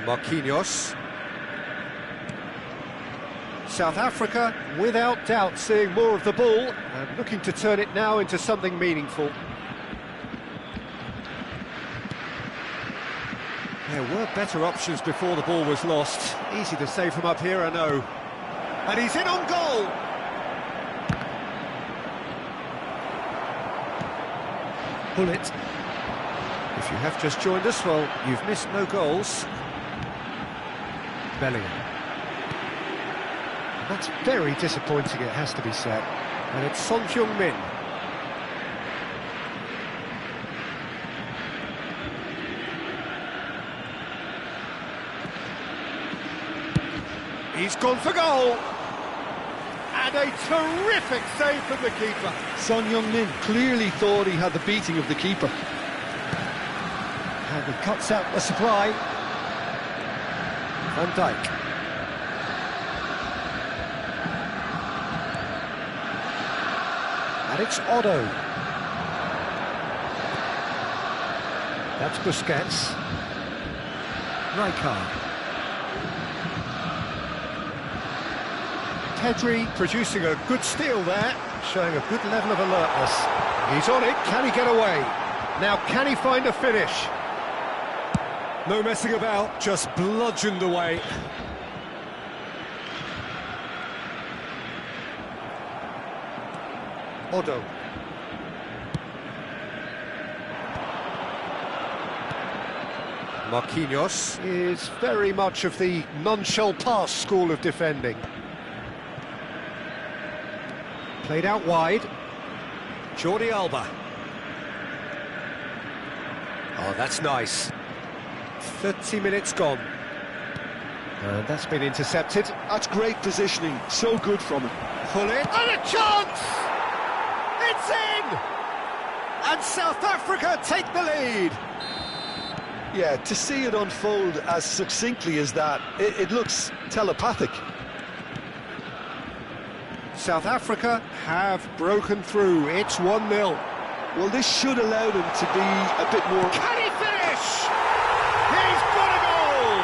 Marquinhos. South Africa, without doubt, seeing more of the ball and looking to turn it now into something meaningful. There were better options before the ball was lost. Easy to say from up here, I know. And he's in on goal! Gullit. If you have just joined us, well, you've missed no goals. Bellingham. That's very disappointing, it has to be said. And it's Son Heung-min. He's gone for goal. And a terrific save from the keeper. Son Heung-min clearly thought he had the beating of the keeper. And he cuts out the supply. Van Dijk. And it's Otto. That's Busquets. Rijkaard. Pedri producing a good steal there, showing a good level of alertness. He's on it, can he get away? Now can he find a finish? No messing about, just bludgeoned away. Otto. Marquinhos is very much of the none-shall-pass school of defending. Played out wide. Jordi Alba. Oh, that's nice. 30 minutes gone. And that's been intercepted. That's great positioning, so good from him. Pull it, and a chance! It's in! And South Africa take the lead. Yeah, to see it unfold as succinctly as that, it looks telepathic. South Africa have broken through. It's 1-0. Well, this should allow them to be a bit more... Can he finish? He's got a goal!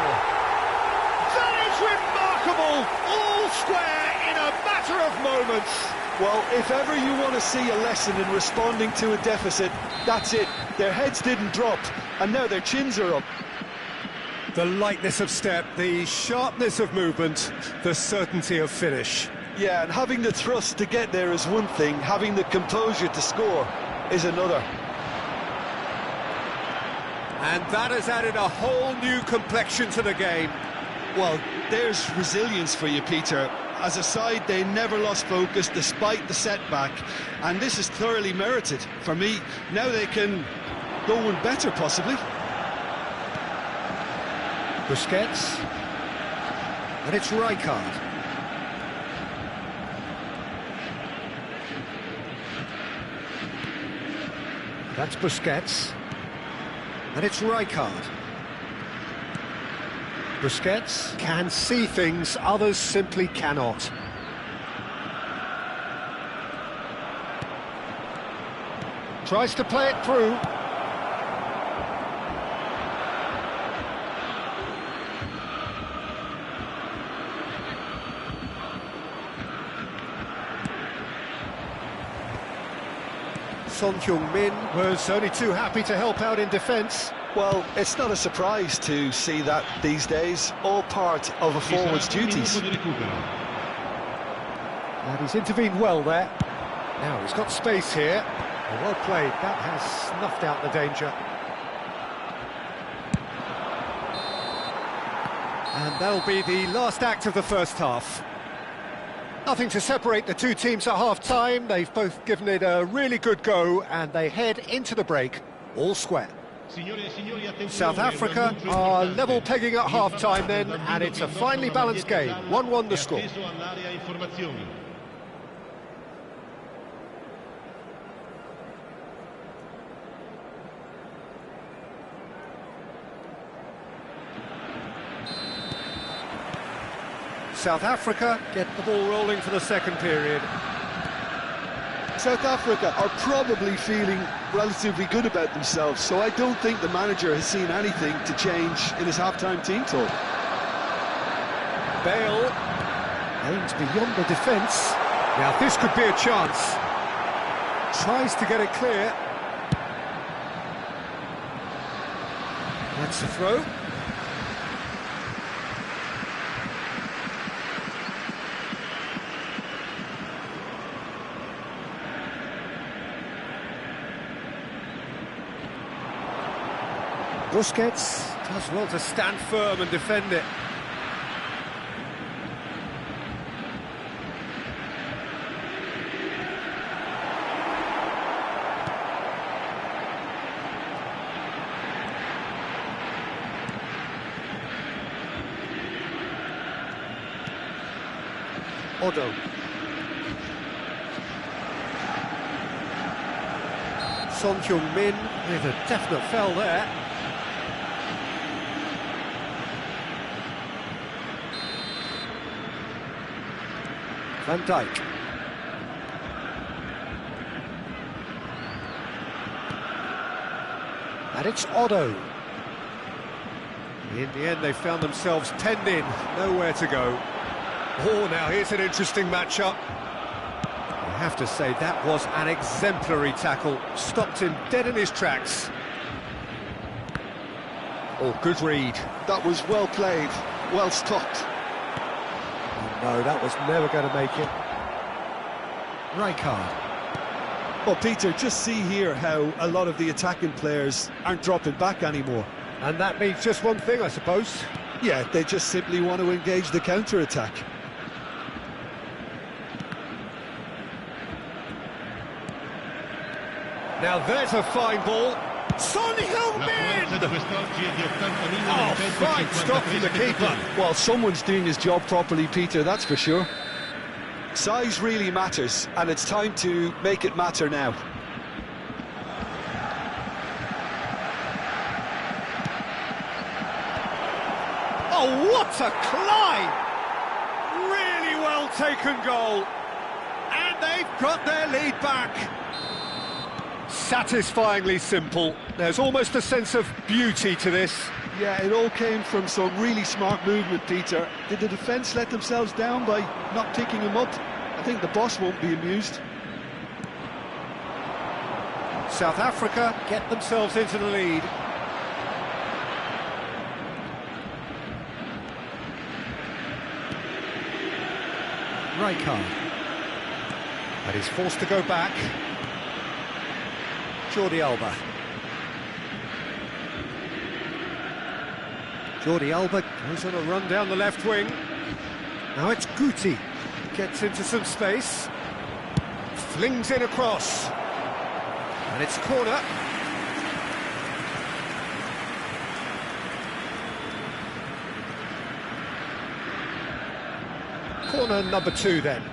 That is remarkable! All square in a matter of moments. Well, if ever you want to see a lesson in responding to a deficit, that's it. Their heads didn't drop, and now their chins are up. The lightness of step, the sharpness of movement, the certainty of finish. Yeah, and having the thrust to get there is one thing, having the composure to score is another. And that has added a whole new complexion to the game. Well, there's resilience for you, Peter. As a side, they never lost focus despite the setback, and this is thoroughly merited. For me, now they can go one better, possibly. Busquets. And it's Rijkaard. That's Busquets. And it's Rijkaard. Busquets can see things others simply cannot. Tries to play it through. Son Heung-min was only too happy to help out in defence. Well, it's not a surprise to see that these days, all part of a forward's duties. And he's intervened well there. Now he's got space here. Well played, that has snuffed out the danger. And that'll be the last act of the first half. Nothing to separate the two teams at half-time. They've both given it a really good go, and they head into the break all square. South Africa are level pegging at half-time then, and it's a finely balanced game. 1-1 the score. South Africa get the ball rolling for the second period. South Africa are probably feeling relatively good about themselves, so I don't think the manager has seen anything to change in his half-time team talk. Bale aims beyond the defence. Now this could be a chance. Tries to get it clear. That's the throw. Busquets does well to stand firm and defend it. Otto. Son Heung-min with a definite foul there. Van Dijk. And it's Otto. In the end, they found themselves penned in, nowhere to go. Oh, now here's an interesting matchup. I have to say, that was an exemplary tackle. Stopped him dead in his tracks. Oh, good read. That was well played, well stopped. Oh, no, that was never going to make it. Rijkaard. Well, Peter, just see here how a lot of the attacking players aren't dropping back anymore. And that means just one thing, I suppose. Yeah, they just simply want to engage the counter-attack. Now there's a fine ball. Son Heung-min! Oh, fine stop from the keeper. Well, someone's doing his job properly, Peter, that's for sure. Size really matters, and it's time to make it matter now. Oh, what a climb! Really well taken goal. And they've got their lead back. Satisfyingly simple. There's almost a sense of beauty to this. Yeah, it all came from some really smart movement, Peter. Did the defence let themselves down by not picking him up? I think the boss won't be amused. South Africa get themselves into the lead. Rijkaard. And he's forced to go back. Jordi Alba. Jordi Alba goes on a run down the left wing. Now it's Guti. Gets into some space. Flings in across. And it's corner. Corner number 2 then.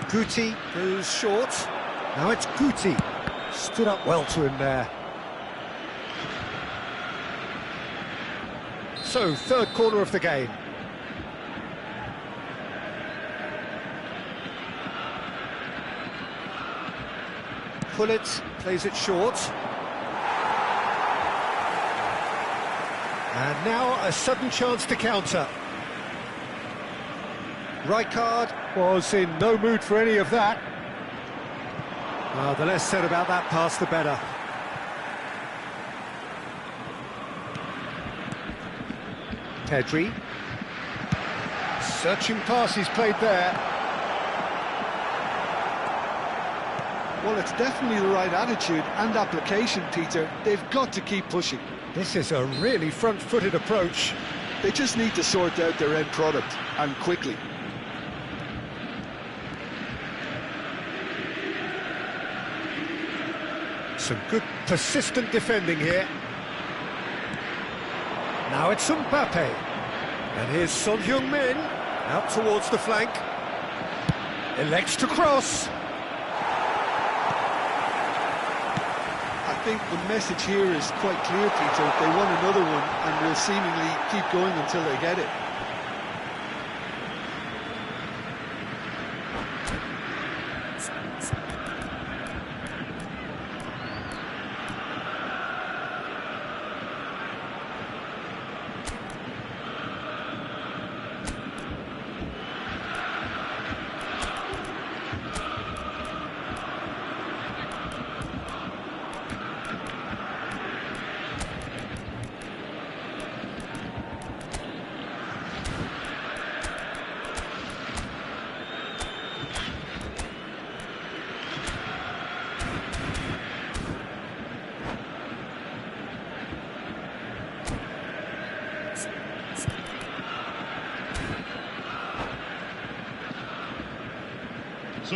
Guti goes short. Now it's Guti. Stood up well to him there. So, third corner of the game. Pullet plays it short. And now a sudden chance to counter. Rijkaard was in no mood for any of that. Well, the less said about that pass, the better. Pedri. Searching pass he's played there. Well, it's definitely the right attitude and application, Peter. They've got to keep pushing. This is a really front-footed approach. They just need to sort out their end product, and quickly. Some good, persistent defending here. Now it's Mbappe. And here's Son Heung-min, out towards the flank. Elects to cross. I think the message here is quite clear, Peter. They want another one and will seemingly keep going until they get it.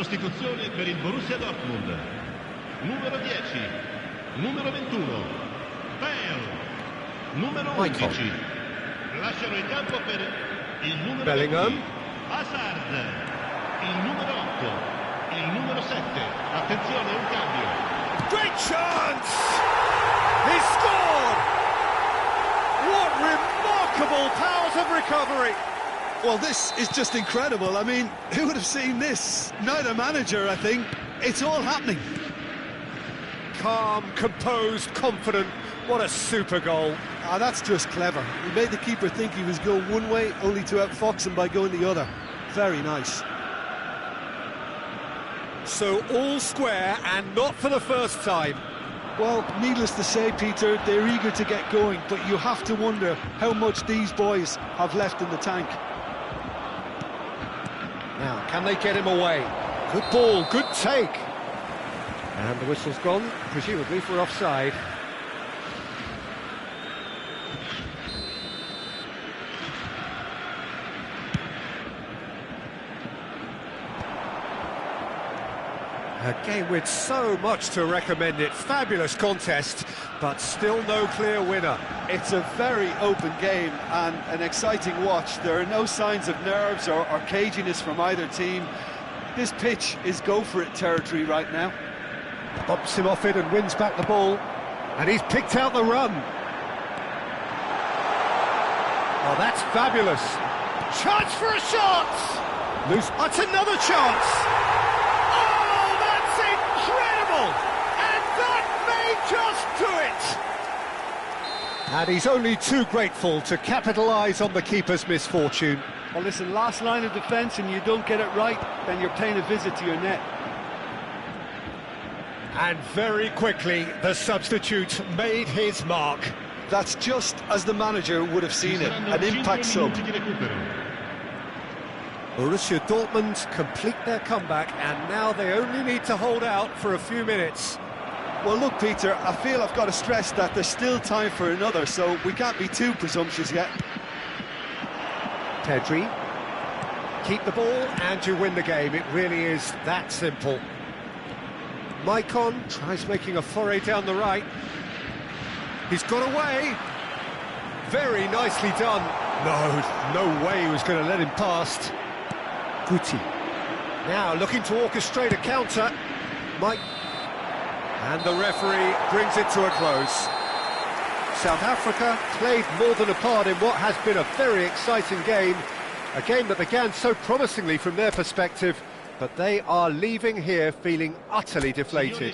sostituzione per il Borussia Dortmund. Numero 10, numero 21, Bale, numero 11. Lasciano il campo per il numero Bellingham. 20, Hazard, il numero 8, il numero 7. Attenzione, un cambio. Great chance! He scored! What remarkable powers of recovery! Well, this is just incredible. I mean, who would have seen this? Neither manager, I think. It's all happening. Calm, composed, confident. What a super goal. Ah, that's just clever. He made the keeper think he was going one way, only to outfox him by going the other. Very nice. So all square, and not for the first time. Well, needless to say, Peter, they're eager to get going, but you have to wonder how much these boys have left in the tank. Now, can they get him away? Good ball, good take. And the whistle's gone, presumably for offside. A game with so much to recommend it. Fabulous contest, but still no clear winner. It's a very open game and an exciting watch. There are no signs of nerves or caginess from either team. This pitch is go-for-it territory right now. Bumps him off it and wins back the ball. And he's picked out the run. Oh, that's fabulous. Chance for a shot! Loose. That's another chance! Oh, that's incredible! And that may just do it! And he's only too grateful to capitalise on the keeper's misfortune. Well, listen, last line of defence and you don't get it right, then you're paying a visit to your net. And very quickly, the substitute made his mark. That's just as the manager would have seen it, an impact sub. Borussia Dortmund complete their comeback, and now they only need to hold out for a few minutes. Well, look, Peter, I feel I've got to stress that there's still time for another, so we can't be too presumptuous yet. Pedri, keep the ball and you win the game. It really is that simple. Maicon tries making a foray down the right. He's got away. Very nicely done. No way he was going to let him past. Guti. Now looking to orchestrate a counter. Mike. And the referee brings it to a close. South Africa played more than a part in what has been a very exciting game. A game that began so promisingly from their perspective, but they are leaving here feeling utterly deflated.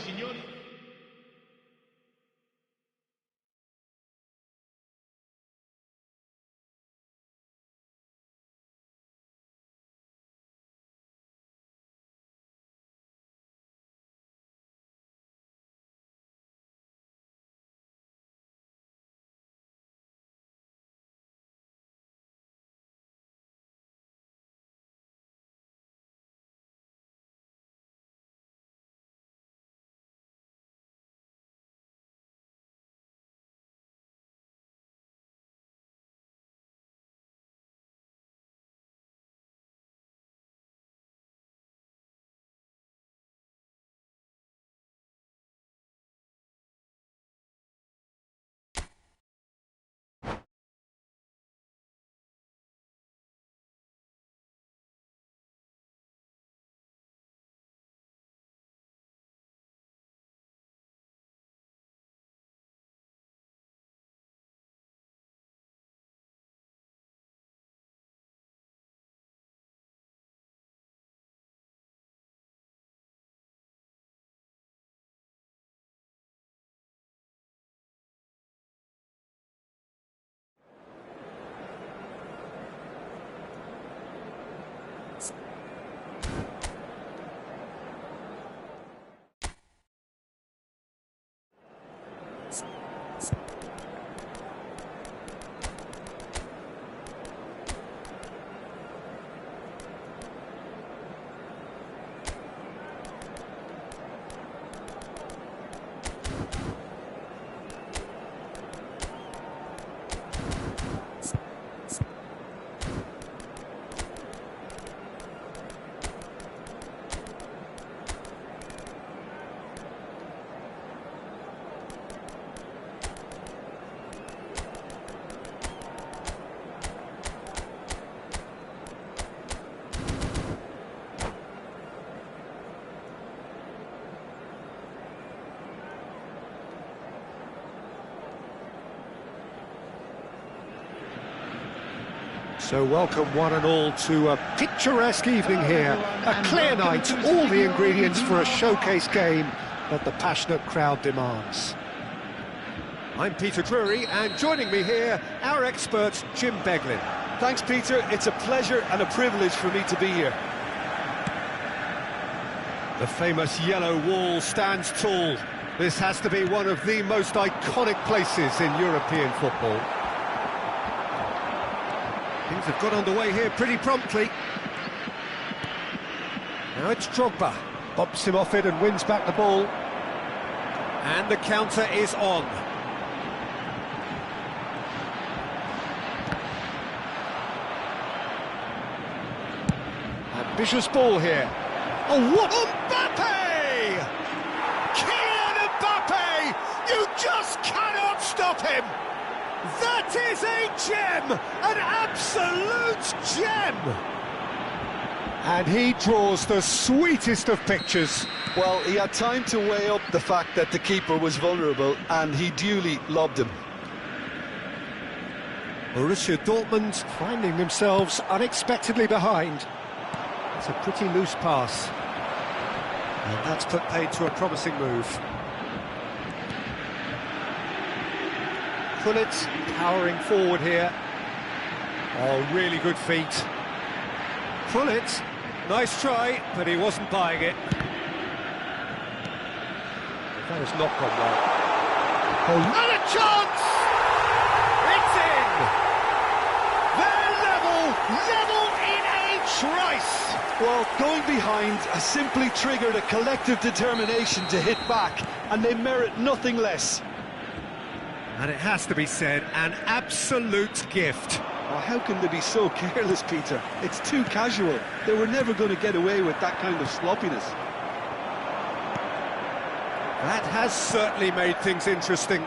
So welcome one and all to a picturesque evening here. A clear night, all the ingredients for a showcase game that the passionate crowd demands. I'm Peter Drury, and joining me here, our expert Jim Beglin. Thanks, Peter. It's a pleasure and a privilege for me to be here. The famous yellow wall stands tall. This has to be one of the most iconic places in European football. Things have got underway here pretty promptly. Now it's Drogba. Bumps him off it and wins back the ball. And the counter is on. Ambitious ball here. Oh, what? Mbappe! Kylian Mbappe! You just cannot stop him! That is a gem! An absolute gem! And he draws the sweetest of pictures. Well, he had time to weigh up the fact that the keeper was vulnerable, and he duly lobbed him. Borussia Dortmund finding themselves unexpectedly behind. It's a pretty loose pass. And that's put paid to a promising move. Gullit powering forward here. Oh, really good feet. Gullit, nice try, but he wasn't buying it. That has not gone well. Oh, and a chance! It's in! They're level in a trice! Well, going behind has simply triggered a collective determination to hit back, and they merit nothing less. And it has to be said, an absolute gift. Oh, how can they be so careless, Peter? It's too casual. They were never going to get away with that kind of sloppiness. That has certainly made things interesting.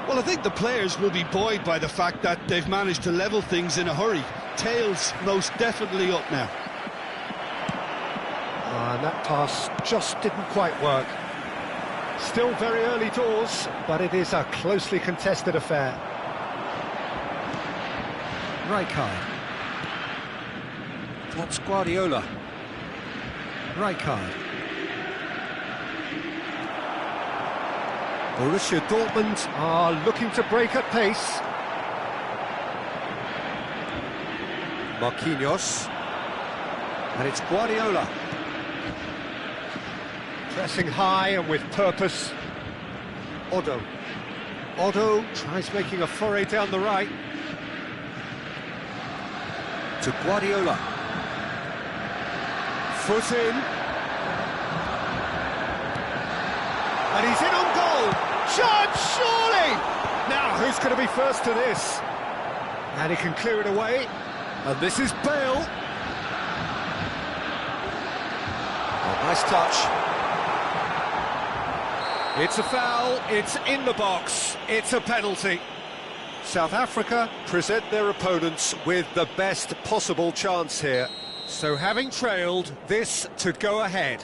Well, I think the players will be buoyed by the fact that they've managed to level things in a hurry. Tails most definitely up now. And that pass just didn't quite work. Still very early doors, but it is a closely contested affair. Rijkaard. That's Guardiola. Rijkaard. Borussia Dortmund are looking to break at pace. Marquinhos. And it's Guardiola. Pressing high and with purpose. Oddo. Oddo tries making a foray down the right. To Guardiola. Foot in. And he's in on goal. Chance, surely! Now, who's going to be first to this? And he can clear it away. And this is Bale. Oh, nice touch. It's a foul, it's in the box, it's a penalty. South Africa present their opponents with the best possible chance here. So having trailed, this to go ahead.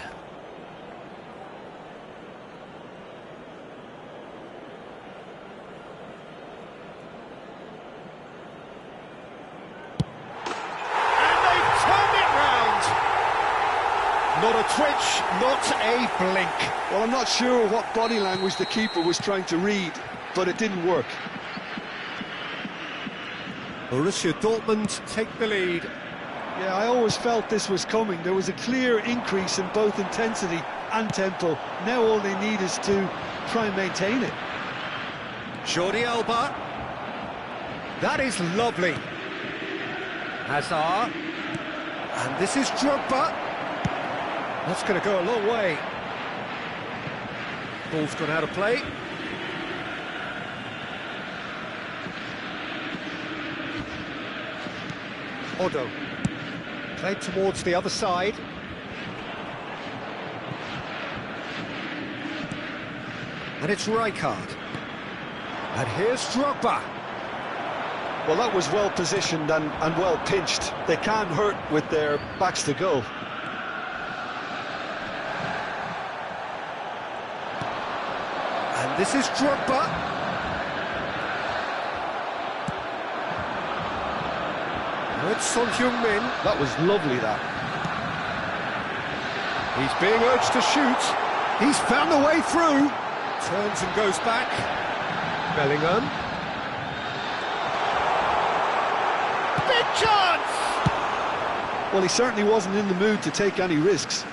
Not a twitch, not a blink. Well, I'm not sure what body language the keeper was trying to read, but it didn't work. Borussia Dortmund take the lead. Yeah, I always felt this was coming. There was a clear increase in both intensity and tempo. Now all they need is to try and maintain it. Jordi Alba. That is lovely. Hazard. And this is Drogba. That's going to go a long way. Ball's gone out of play. Oddo. Played towards the other side. And it's Rijkaard. And here's Drogba. Well, that was well positioned and well pinched. They can't hurt with their backs to goal. And this is Drogba. Now it's Son Heung-min. That was lovely, that. He's being urged to shoot. He's found a way through. Turns and goes back. Bellingham. Big chance! Well, he certainly wasn't in the mood to take any risks.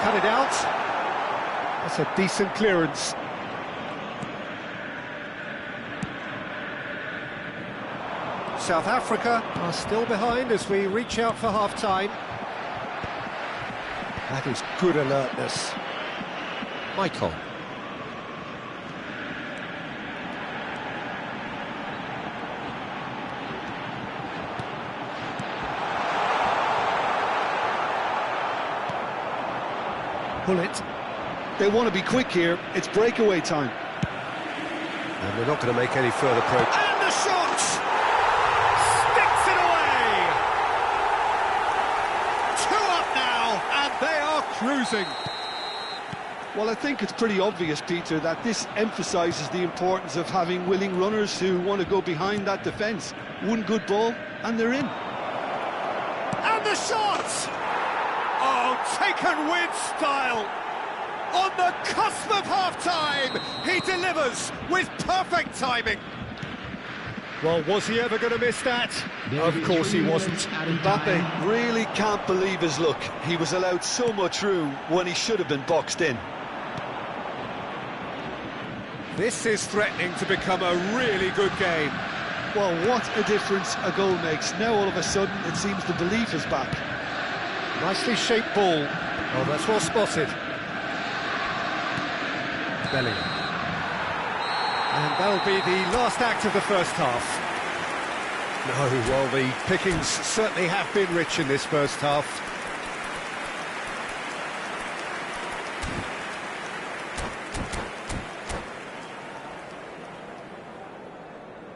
Cut it out. That's a decent clearance. South Africa are still behind as we reach out for half-time. That is good alertness. Michael. Pull it. They want to be quick here. It's breakaway time. And they're not going to make any further progress. And the shot! Sticks it away! 2 up now, and they are cruising. Well, I think it's pretty obvious, Peter, that this emphasises the importance of having willing runners who want to go behind that defence. One good ball, and they're in. And the shot! Oh, taken with style! On the cusp of half-time, he delivers with perfect timing. Well, was he ever going to miss that? Of course he wasn't. Mbappe really can't believe his luck. He was allowed so much room when he should have been boxed in. This is threatening to become a really good game. Well, what a difference a goal makes. Now all of a sudden it seems the belief is back. Nicely shaped ball. Oh, that's well spotted. Bellingham. And that'll be the last act of the first half. No, well, the pickings certainly have been rich in this first half.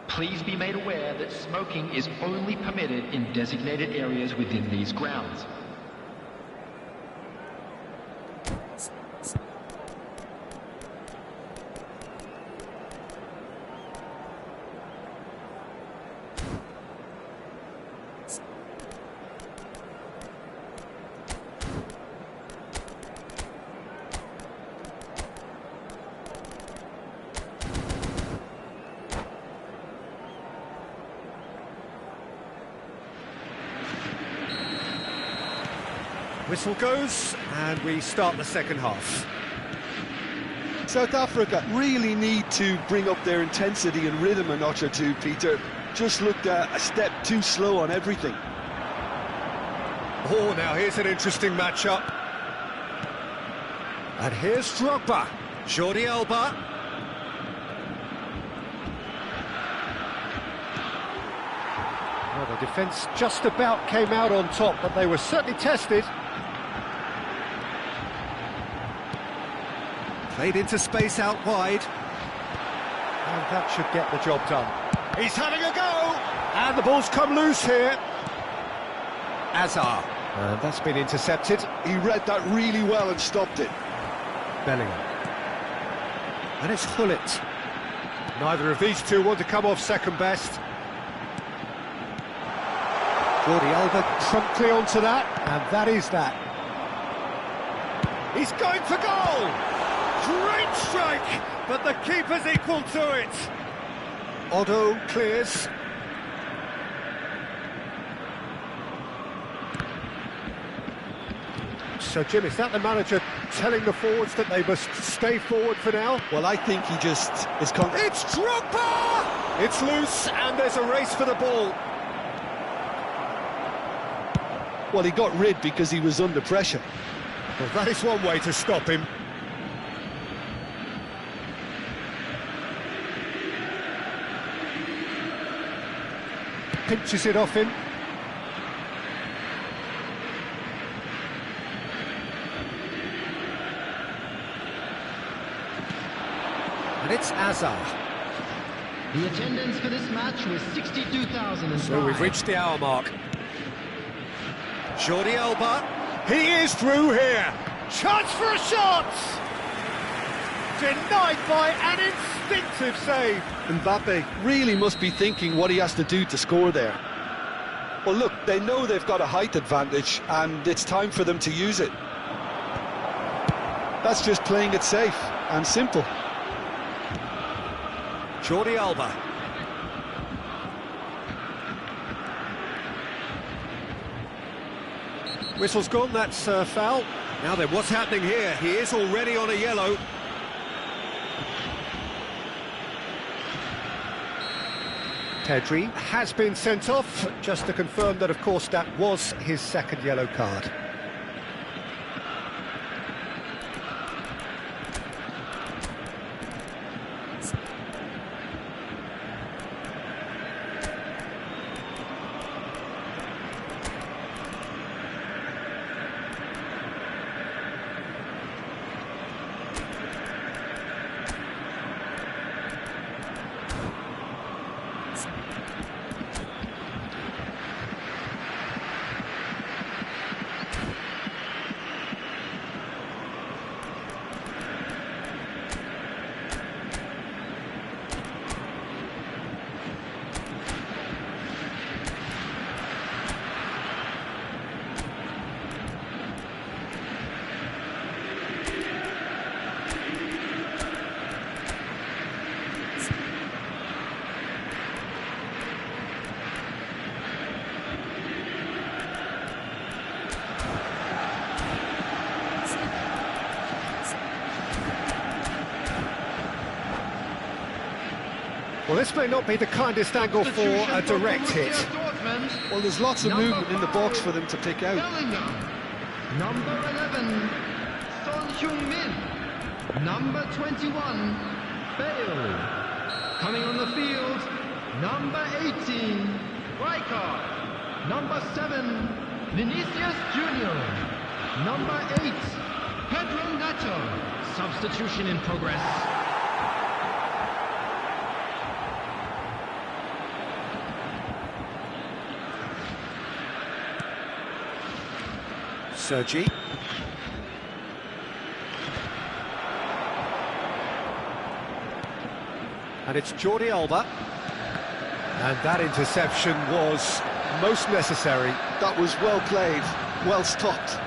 Please be made aware that smoking is only permitted in designated areas within these grounds. Whistle goes, and we start the second half. South Africa really need to bring up their intensity and rhythm a notch or two, Peter. Just looked a step too slow on everything. Oh, now here's an interesting matchup. And here's Drogba. Jordi Alba. Well, the defence just about came out on top, but they were certainly tested. Played into space out wide. And that should get the job done. He's having a go! And the ball's come loose here. Azar. And that's been intercepted. He read that really well and stopped it. Bellingham. And it's Hullet. Neither of these two want to come off second best. Jordi Alba promptly onto that, and that is that. He's going for goal! Great strike, but the keeper's equal to it. Otto clears. So, Jim, is that the manager telling the forwards that they must stay forward for now? Well, I think he just is... It's Drogba! It's loose, and there's a race for the ball. Well, he got rid because he was under pressure. Well, that is one way to stop him. Pinches it off him. And it's Azar. The attendance for this match was 62,005. So we've reached the hour mark. Jordi Alba, he is through here. Chance for a shot! Denied by an instinctive save. Mbappe really must be thinking what he has to do to score there. Well, look, they know they've got a height advantage, and it's time for them to use it. That's just playing it safe and simple. Jordi Alba. Whistle's gone, that's foul. Now then, what's happening here? He is already on a yellow. Pedri has been sent off, just to confirm that, of course, that was his second yellow card. Well, this may not be the kindest angle for a direct hit. Well, there's lots of movement in the box for them to pick out. Bellingham. Number 11, Son Heung-min. Number 21, Bale. Coming on the field, number 18, Rijkaard. Number 7, Vinicius Junior. Number 8, Pedro Neto. Substitution in progress. Sergi. And it's Jordi Alba. And that interception was most necessary. That was well played, well stopped.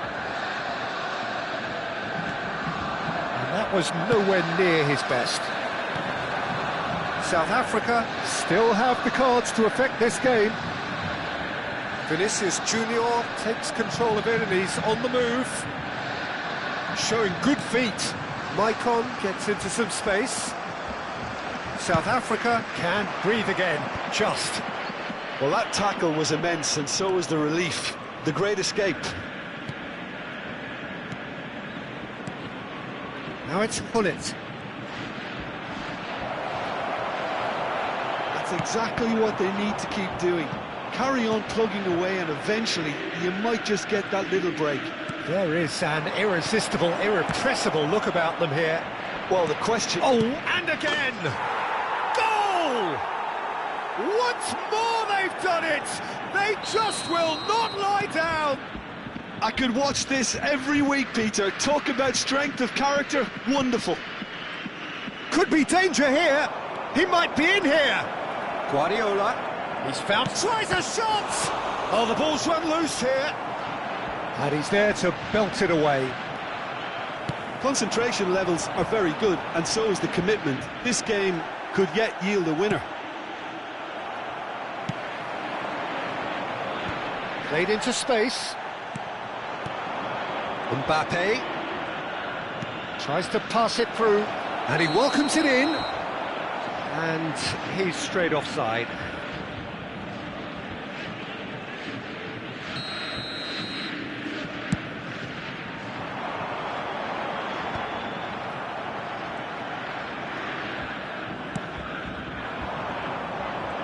And that was nowhere near his best. South Africa still have the cards to affect this game. Vinicius Junior takes control of it and he's on the move. Showing good feet. Maicon gets into some space. South Africa can breathe again, just. Well, that tackle was immense, and so was the relief. The great escape. Now it's Gullit. That's exactly what they need to keep doing. Carry on plugging away, and eventually you might just get that little break. There is an irresistible, irrepressible look about them here. Well, the question... Oh, and again! Goal! Once more they've done it! They just will not lie down! I could watch this every week, Peter. Talk about strength of character. Wonderful. Could be danger here. He might be in here. Guardiola. He's found, tries a shot! Oh, the ball's run loose here. And he's there to belt it away. Concentration levels are very good, and so is the commitment. This game could yet yield a winner. Played into space. Mbappe. Tries to pass it through. And he welcomes it in. And he's straight offside.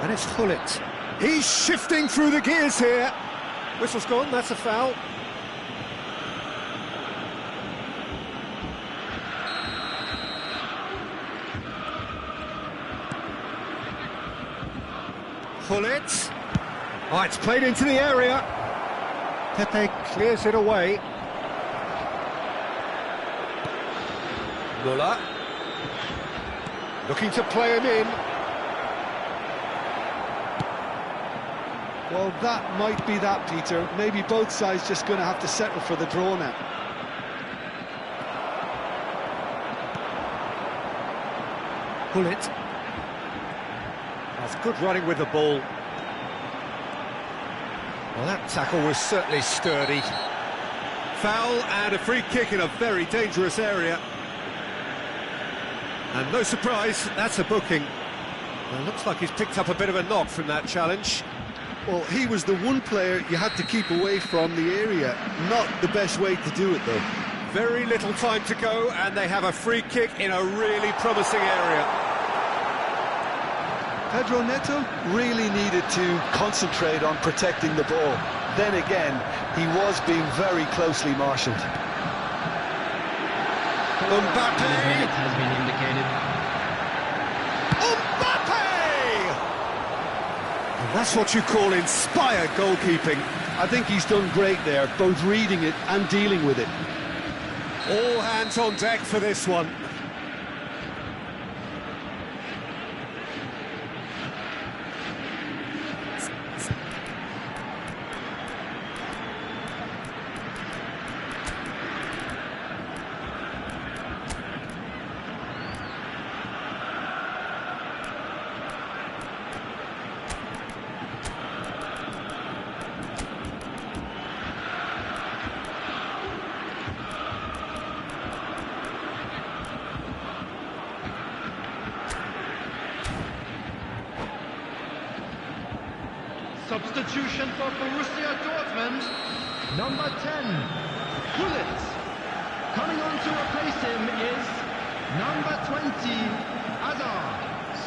And it's Gullit. He's shifting through the gears here. Whistle's gone, that's a foul. pull it. Oh, it's played into the area. Pepe clears it away. Muller. Looking to play him in. Well, that might be that, Peter. Maybe both sides just going to have to settle for the draw now. Pull it. That's good running with the ball. Well, that tackle was certainly sturdy. Foul and a free kick in a very dangerous area. And no surprise, that's a booking. Well, looks like he's picked up a bit of a knock from that challenge. Well, he was the one player you had to keep away from the area. Not the best way to do it, though. Very little time to go, and they have a free kick in a really promising area. Pedro Neto really needed to concentrate on protecting the ball. Then again, he was being very closely marshalled. Mbappe! Has been indicated. Mbappe! And that's what you call inspired goalkeeping. I think he's done great there, both reading it and dealing with it. All hands on deck for this one. Substitution for Borussia Dortmund. Number 10, Gullit. Coming on to replace him is number 20, Hazard.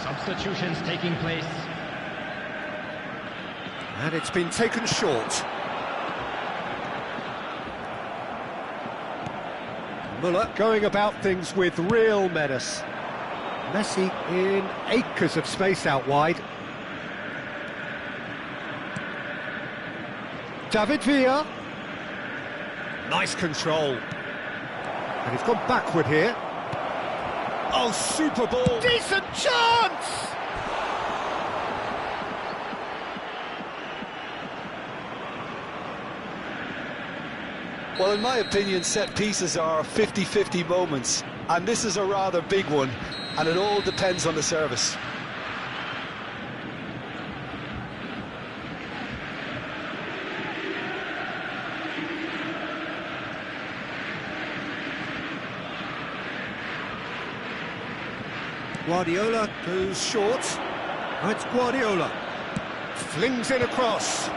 Substitutions taking place. And it's been taken short. Muller going about things with real menace. Messi in acres of space out wide. David Villa. Nice control. And he's gone backward here. Oh, super ball. Decent chance! Well, in my opinion, set pieces are 50-50 moments, and this is a rather big one, and it all depends on the service. Guardiola goes short. Oh, it's Guardiola. Flings it across.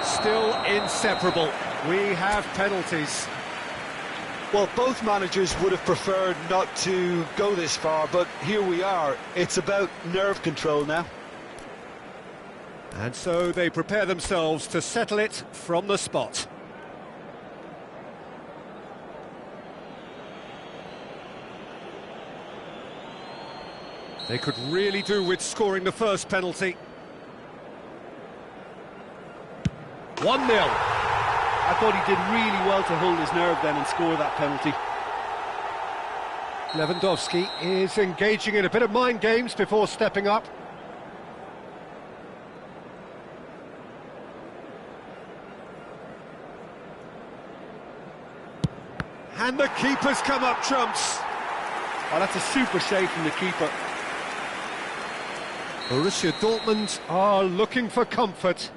Still inseparable. We have penalties. Well, both managers would have preferred not to go this far, but here we are. It's about nerve control now. And so they prepare themselves to settle it from the spot. They could really do with scoring the first penalty. 1-0. I thought he did really well to hold his nerve then and score that penalty. Lewandowski is engaging in a bit of mind games before stepping up. And the keeper's come up trumps. Oh, that's a super save from the keeper. Borussia Dortmund are looking for comfort.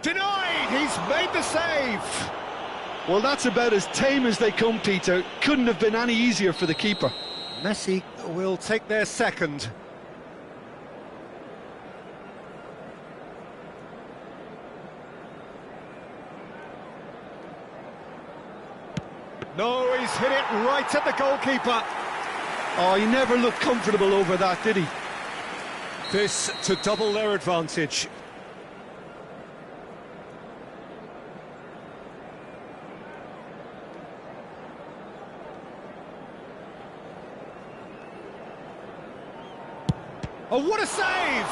Denied! He's made the save! Well, that's about as tame as they come, Peter. Couldn't have been any easier for the keeper. Messi will take their second. No, he's hit it right at the goalkeeper. Oh, he never looked comfortable over that, did he? This to double their advantage. Oh, what a save!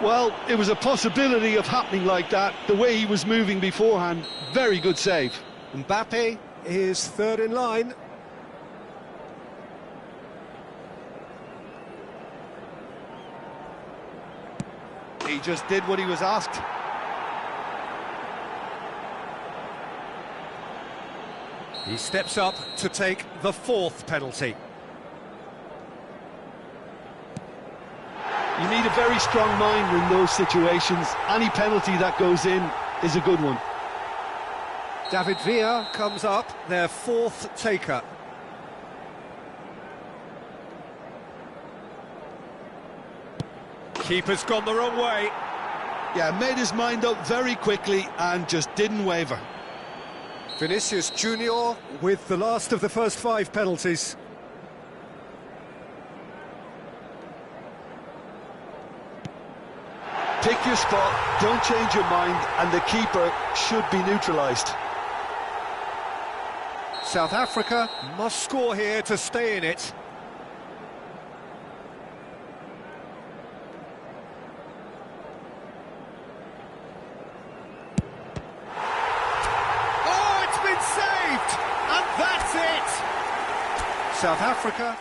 Well, it was a possibility of happening like that, the way he was moving beforehand. Very good save. Mbappe is third in line. He just did what he was asked. He steps up to take the fourth penalty. You need a very strong mind in those situations. Any penalty that goes in is a good one. David Villa comes up, their fourth taker. Keeper's gone the wrong way. Yeah, made his mind up very quickly and just didn't waver. Vinicius Junior with the last of the first 5 penalties. Pick your spot, don't change your mind, and the keeper should be neutralised. South Africa must score here to stay in it. Oh, it's been saved! And that's it! South Africa.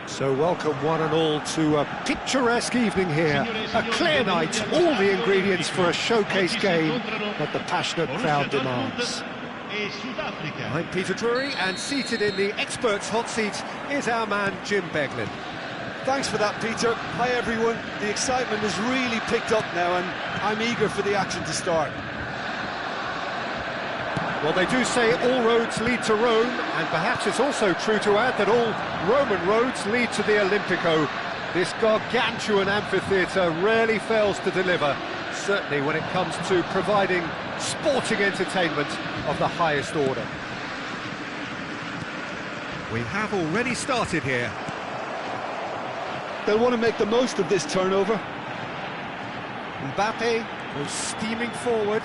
So welcome one and all to a picturesque evening here, a clear night, all the ingredients for a showcase game that the passionate crowd demands. I'm Peter Drury, and seated in the experts' hot seat is our man Jim Beglin. Thanks for that, Peter. Hi, everyone. The excitement has really picked up now, and I'm eager for the action to start. Well, they do say all roads lead to Rome, and perhaps it's also true to add that all Roman roads lead to the Olimpico. This gargantuan amphitheatre rarely fails to deliver, certainly when it comes to providing sporting entertainment of the highest order. We have already started here. They'll want to make the most of this turnover. Mbappe goes steaming forward.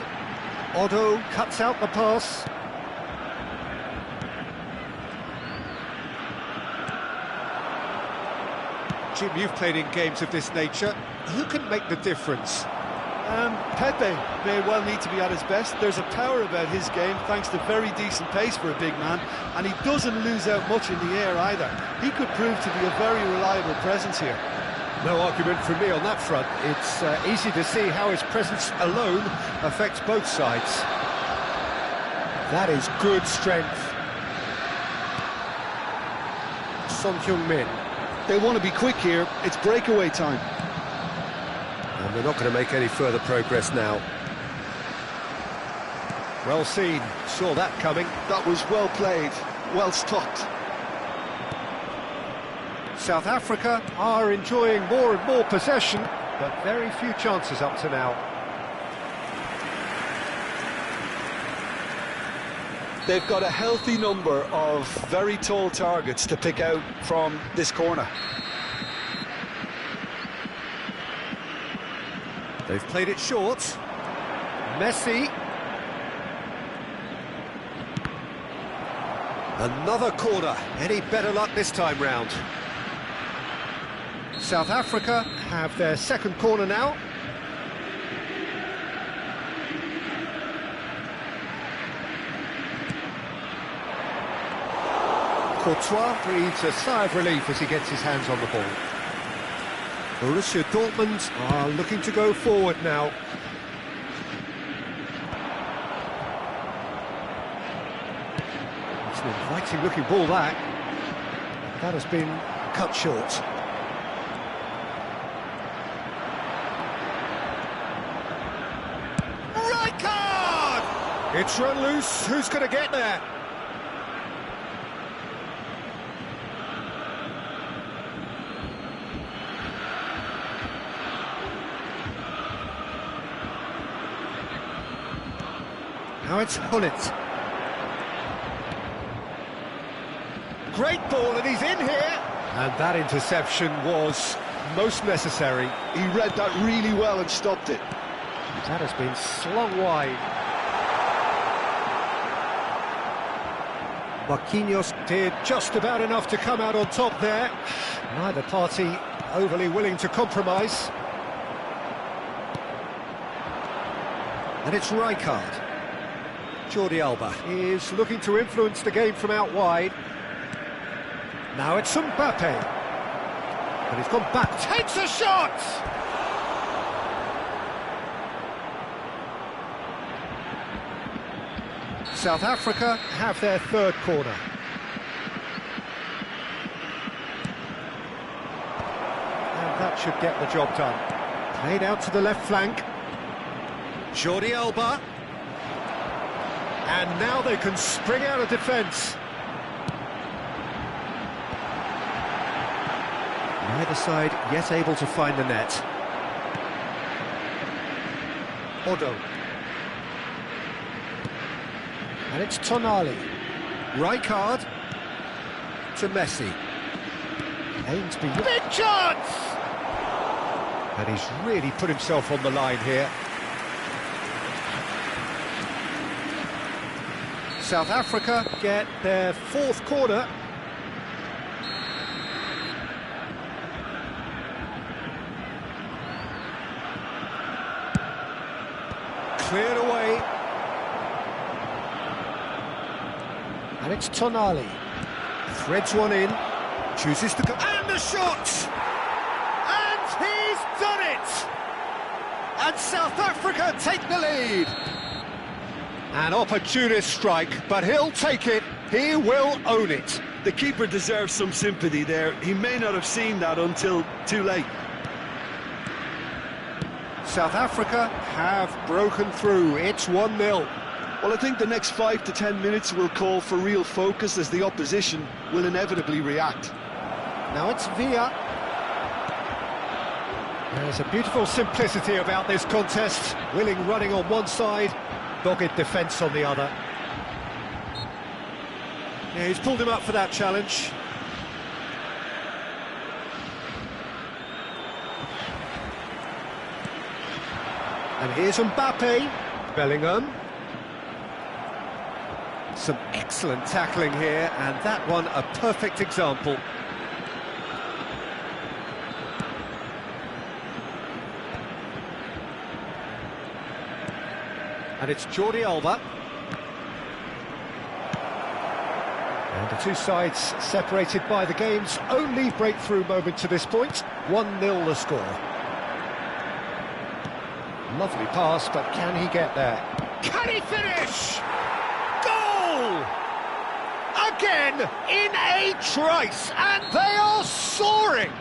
Otto cuts out the pass. Jim, you've played in games of this nature. Who can make the difference? Pepe may well need to be at his best. There's a power about his game, thanks to very decent pace for a big man, and he doesn't lose out much in the air either. He could prove to be a very reliable presence here. No argument from me on that front. It's easy to see how his presence alone affects both sides. That is good strength. Son Heung-min. They want to be quick here. It's breakaway time. And they're not going to make any further progress now. Well seen. Saw that coming. That was well played. Well stopped. South Africa are enjoying more and more possession, but very few chances up to now. They've got a healthy number of very tall targets to pick out from this corner. They've played it short. Messi. Another corner. Any better luck this time round? South Africa have their second corner now. Courtois breathes a sigh of relief as he gets his hands on the ball. Borussia Dortmund are looking to go forward now. It's an inviting looking ball that. That has been cut short. Right card! It's run loose. Who's going to get there? Now it's Hullet. Great ball, and he's in here. And that interception was most necessary. He read that really well and stopped it. That has been slung wide. Marquinhos did just about enough to come out on top there. Neither party overly willing to compromise. And it's Rijkaard. Jordi Alba is looking to influence the game from out wide. Now it's Mbappe. And he's gone back, takes a shot! South Africa have their third corner. And that should get the job done. Played out to the left flank. Jordi Alba. And now they can spring out of defence. Neither side yet able to find the net. Odo. And it's Tonali. Rijkaard to Messi. Aims beyond. Big chance! And he's really put himself on the line here. South Africa get their fourth corner. Cleared away. And it's Tonali. Threads one in. Chooses to go. And the shot! And he's done it! And South Africa take the lead. An opportunist strike, but he'll take it, he will own it. The keeper deserves some sympathy there. He may not have seen that until too late. South Africa have broken through, it's 1-0. Well, I think the next 5 to 10 minutes will call for real focus as the opposition will inevitably react. Now it's Villa. There's a beautiful simplicity about this contest. Willing running on one side, dogged defence on the other. Yeah, he's pulled him up for that challenge. And here's Mbappe. Bellingham. Some excellent tackling here, and that one a perfect example. And it's Jordi Alba. And the two sides separated by the game's only breakthrough moment to this point. 1-0 the score. Lovely pass, but can he get there? Can he finish? Goal! again in a trice, and they are soaring.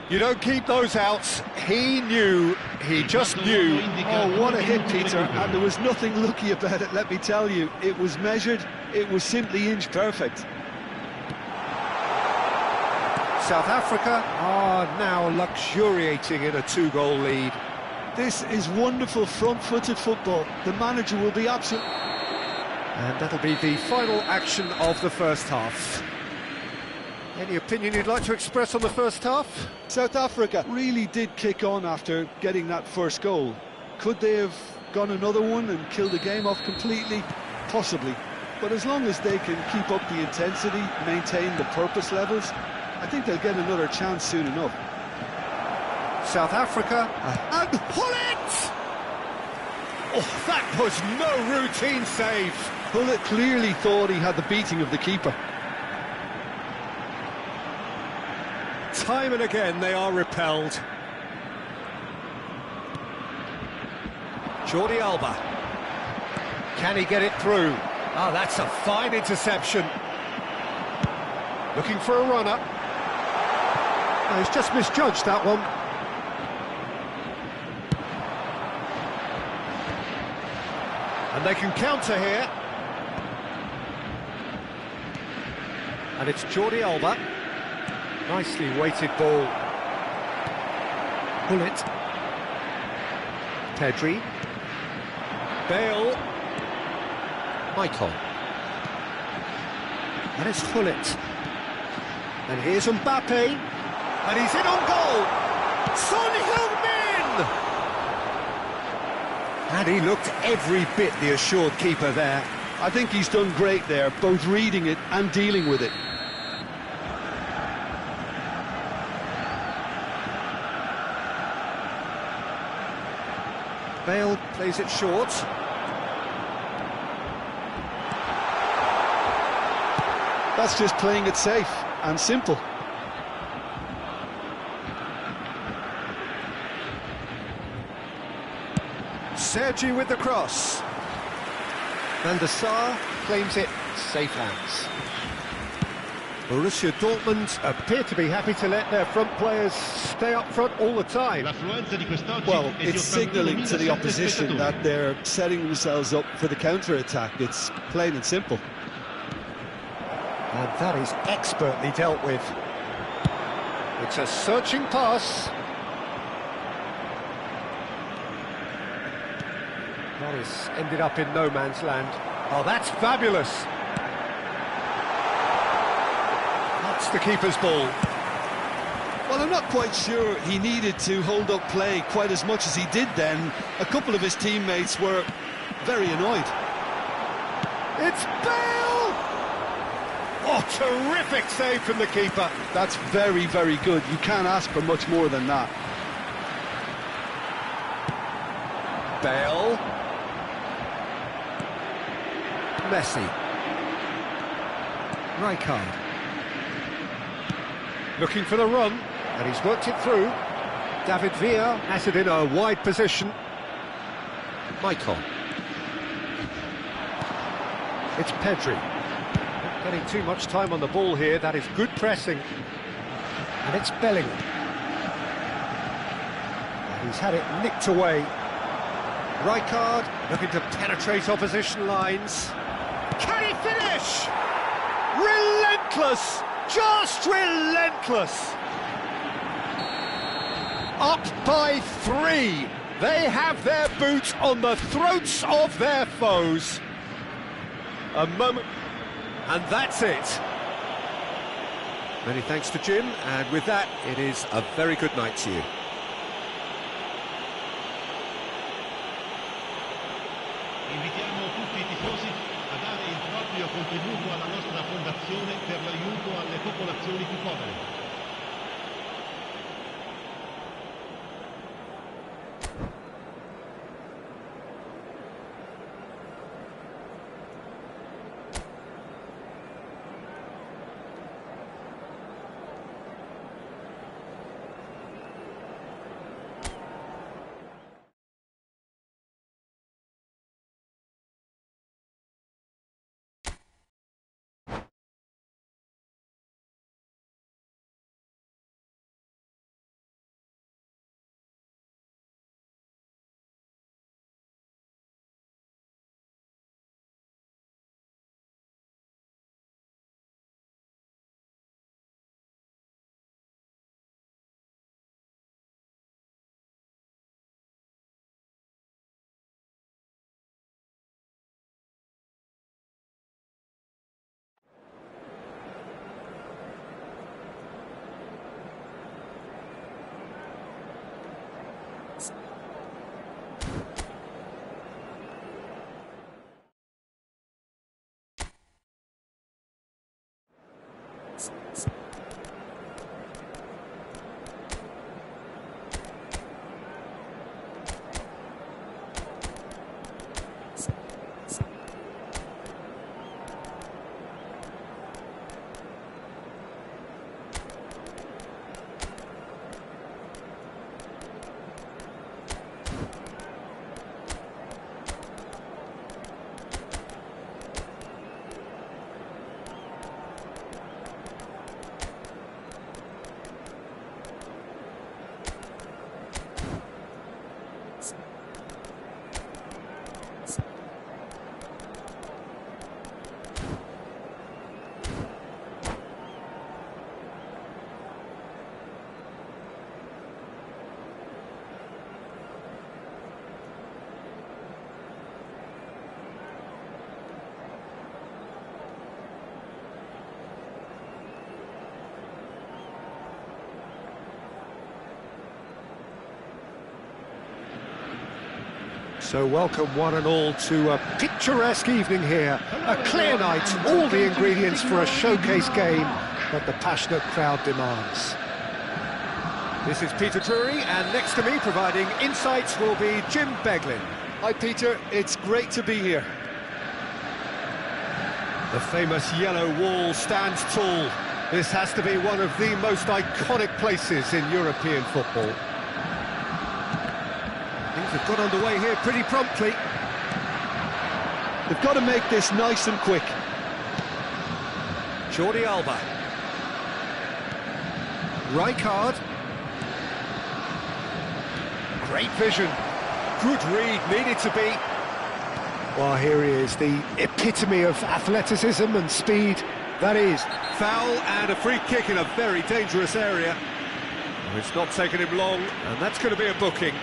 You don't keep those outs. He knew, he just knew. Oh, what a hit, Peter, and there was nothing lucky about it, let me tell you. It was measured, it was simply inch perfect. South Africa are now luxuriating in a 2-goal lead. This is wonderful front-footed football. The manager will be absolutely... And that'll be the final action of the first half. Any opinion you'd like to express on the first half? South Africa really did kick on after getting that first goal. Could they have gone another one and killed the game off completely? Possibly. But as long as they can keep up the intensity, maintain the purpose levels, I think they'll get another chance soon enough. South Africa, and Hullet! Oh, that was no routine save. Hullet clearly thought he had the beating of the keeper. Time and again they are repelled. Jordi Alba. Can he get it through? Oh, that's a fine interception. Looking for a runner. Oh, he's just misjudged that one. And they can counter here. And it's Jordi Alba. Nicely weighted ball. Hullet. Pedri. Bale. Michael. And it's Hullet. And here's Mbappe. And he's in on goal. Son Heung-min! And he looked every bit the assured keeper there. I think he's done great there, both reading it and dealing with it. Bale plays it short. That's just playing it safe and simple. Sergi with the cross. Van der Sar claims it, safe hands. Borussia Dortmund appear to be happy to let their front players stay up front all the time. Well, it's signalling to the opposition that they're setting themselves up for the counter-attack. It's plain and simple. And that is expertly dealt with. It's a searching pass. That is ended up in no man's land. Oh, that's fabulous. That's the keeper's ball. Well, I'm not quite sure he needed to hold up play quite as much as he did then. A couple of his teammates were very annoyed. It's Bale! Oh, terrific save from the keeper. That's very, very good. You can't ask for much more than that. Bale. Messi. Rijkaard. Looking for the run, and he's worked it through. David Villa has it in a wide position. Michael. It's Pedri. Not getting too much time on the ball here. That is good pressing. And it's Bellingham. And he's had it nicked away. Rijkaard looking to penetrate opposition lines. Can he finish? Relentless! Just relentless! Up by 3. They have their boots on the throats of their foes. A moment, and that's it. Many thanks to Jim, and with that, it is a very good night to you. Invitiamo tutti i tifosi a dare il proprio contributo alla nostra fondazione per l'aiuto alle popolazioni più povere. So welcome one and all to a picturesque evening here. A clear night, all the ingredients for a showcase game that the passionate crowd demands. This is Peter Drury, and next to me providing insights will be Jim Beglin. Hi Peter, it's great to be here. The famous yellow wall stands tall. This has to be one of the most iconic places in European football. Things have got underway here pretty promptly. They've got to make this nice and quick. Jordi Alba. Rijkaard. Great vision. Good read, needed to be. Well, here he is, the epitome of athleticism and speed. That is. Foul and a free kick in a very dangerous area. It's not taken him long, and that's going to be a booking.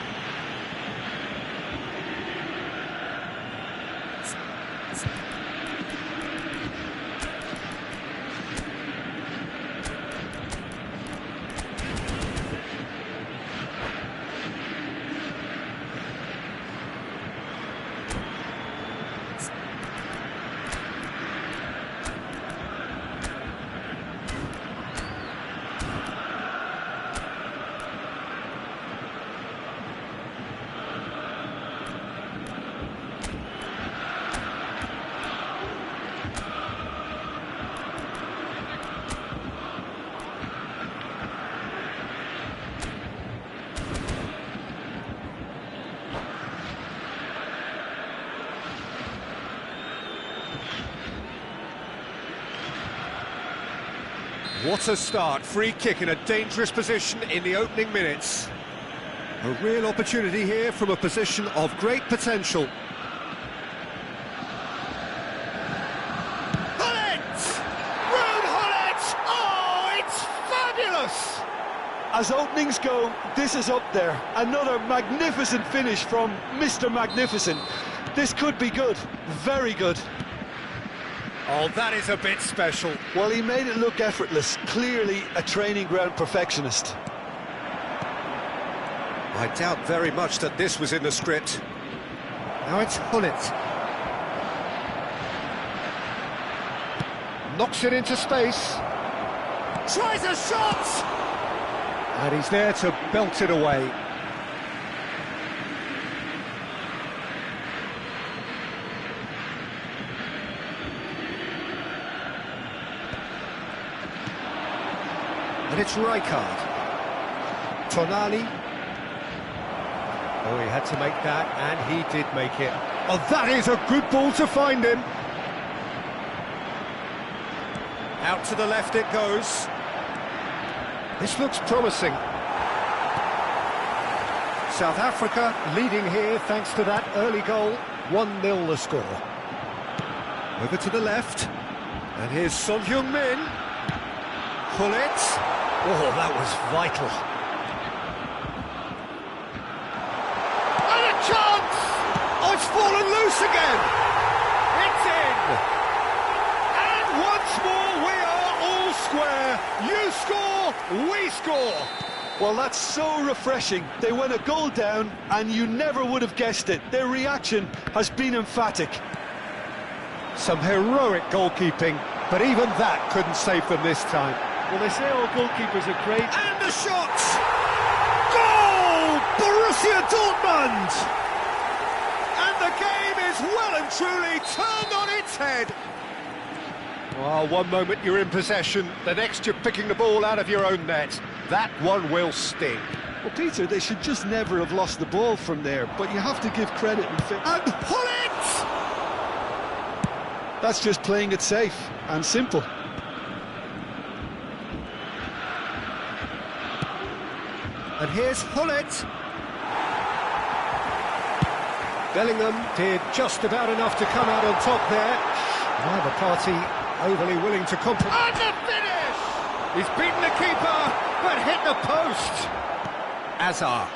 What a start, free kick in a dangerous position in the opening minutes. A real opportunity here from a position of great potential. Hullet! Ruud Hullet! Oh, it's fabulous! As openings go, this is up there. Another magnificent finish from Mr. Magnificent. This could be good, very good. Oh, that is a bit special. Well, he made it look effortless. Clearly a training ground perfectionist. I doubt very much that this was in the script. Now it's Hullet. Knocks it into space. Tries a shot! And he's there to belt it away. And it's Rijkaard. Tonali. Oh, he had to make that, and he did make it. Oh, that is a good ball to find him. Out to the left it goes. This looks promising. South Africa leading here thanks to that early goal. 1-0 the score. Over to the left. And here's Son Heung-min. Hullet. Oh, that was vital. And a chance! Oh, it's fallen loose again! It's in! And once more we are all square. You score, we score. Well, that's so refreshing. They went a goal down and you never would have guessed it. Their reaction has been emphatic. Some heroic goalkeeping, but even that couldn't save them this time. Well, they say all goalkeepers are great. And the shot! Goal! Borussia Dortmund! And the game is well and truly turned on its head. Well, one moment you're in possession, the next you're picking the ball out of your own net. That one will sting. Well, Peter, they should just never have lost the ball from there, but you have to give credit and Hullet! That's just playing it safe and simple. And here's Hullet. Bellingham did just about enough to come out on top there. Neither party overly willing to compromise. And the finish! He's beaten the keeper, but hit the post. Azar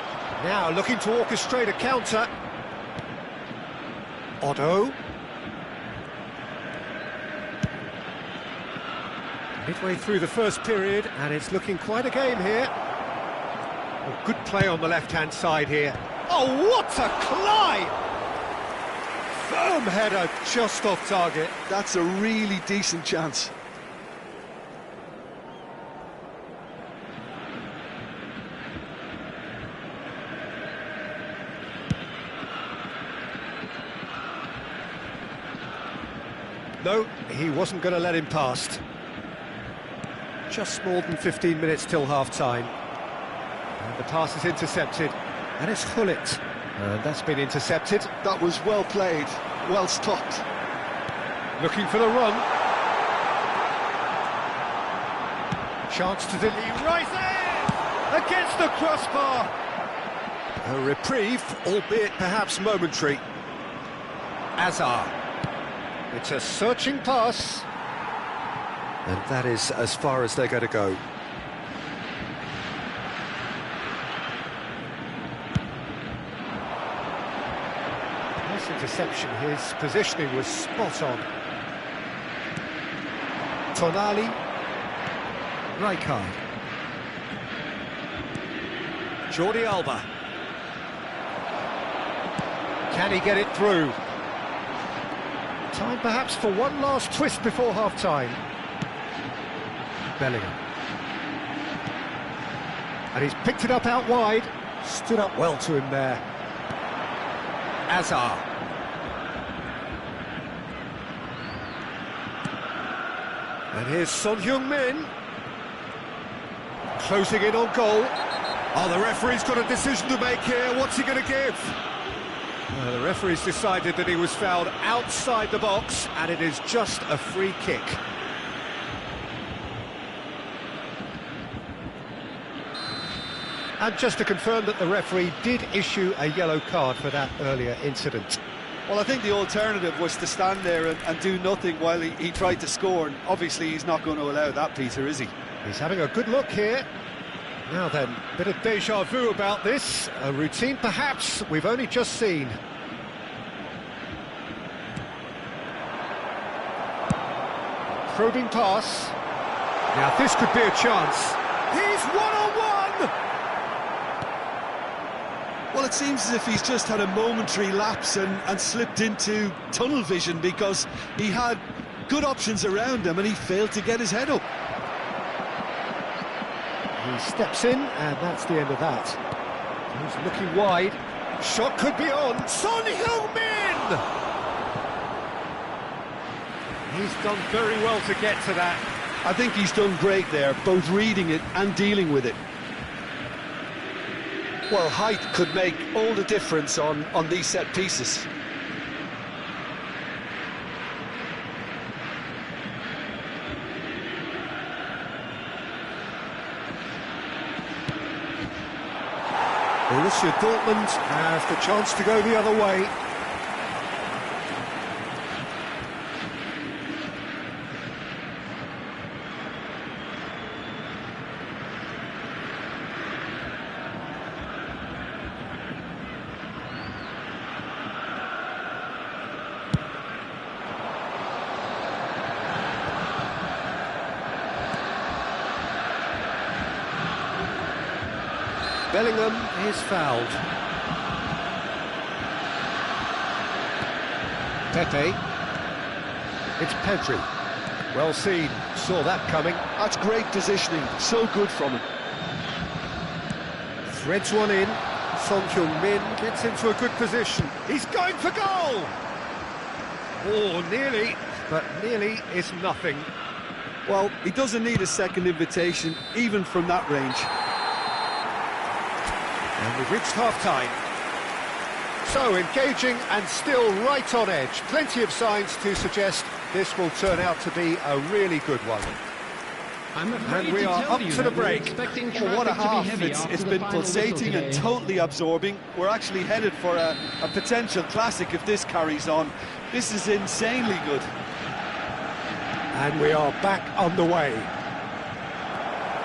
now looking to orchestrate a counter. Otto. Midway through the first period, and it's looking quite a game here. Oh, good play on the left-hand side here. Oh, what a collide! Firm header, just off target. That's a really decent chance. No, he wasn't going to let him past. Just more than 15 minutes till half-time. And the pass is intercepted, and it's Hullet. And that's been intercepted. That was well played, well stopped. Looking for the run. Chance to delete, right there! Against the crossbar! A reprieve, albeit perhaps momentary. Azar. It's a searching pass. And that is as far as they're going to go. Nice interception. His positioning was spot on. Tonali. Rijkaard. Jordi Alba. Can he get it through? Time perhaps for one last twist before half-time. Bellingham. And he's picked it up out wide. Stood up well to him there. Azar. And here's Son Heung-min. Closing in on goal. Oh, the referee's got a decision to make here. What's he going to give? The referee's decided that he was fouled outside the box, and it is just a free kick. And just to confirm that the referee did issue a yellow card for that earlier incident. Well, I think the alternative was to stand there and do nothing while he tried to score, and obviously he's not going to allow that, Peter, is he? He's having a good look here. Now then, bit of déjà vu about this. A routine perhaps we've only just seen. Probing pass. Now this could be a chance. He's one-on-one! Well, it seems as if he's just had a momentary lapse and slipped into tunnel vision, because he had good options around him and he failed to get his head up. He steps in, and that's the end of that. He's looking wide. Shot could be on. Son Heung-min! He's done very well to get to that. I think he's done great there, both reading it and dealing with it. Well, height could make all the difference on these set pieces. Borussia Dortmund has the chance to go the other way. Bellingham is fouled. Pepe. It's Pedri. Well seen. Saw that coming. That's great positioning. So good from him. Threads one in. Son Heung-min gets into a good position. He's going for goal! Oh, nearly. But nearly is nothing. Well, he doesn't need a second invitation, even from that range. And we've reached half-time. So, engaging and still right on edge. Plenty of signs to suggest this will turn out to be a really good one. And we are up to the break. Well, what a half. It's been pulsating and totally absorbing. We're actually headed for a potential classic if this carries on. This is insanely good. And we are back on the way.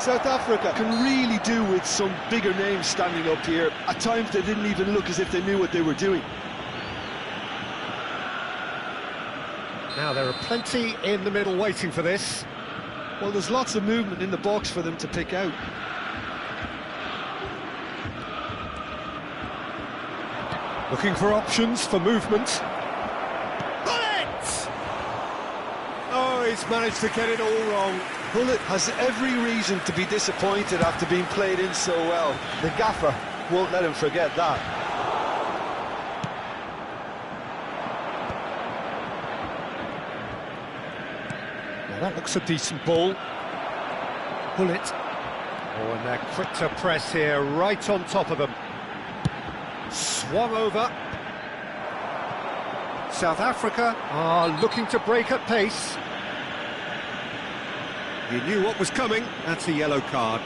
South Africa can really do with some bigger names standing up here. At times they didn't even look as if they knew what they were doing. Now there are plenty in the middle waiting for this. Well, there's lots of movement in the box for them to pick out. Looking for options for movement. he's managed to get it all wrong. Bullet has every reason to be disappointed after being played in so well. The gaffer won't let him forget that. Now that looks a decent ball. Bullet. Oh, and they're quick to press here, right on top of them. Swung over. South Africa are looking to break at pace. He knew what was coming. That's a yellow card.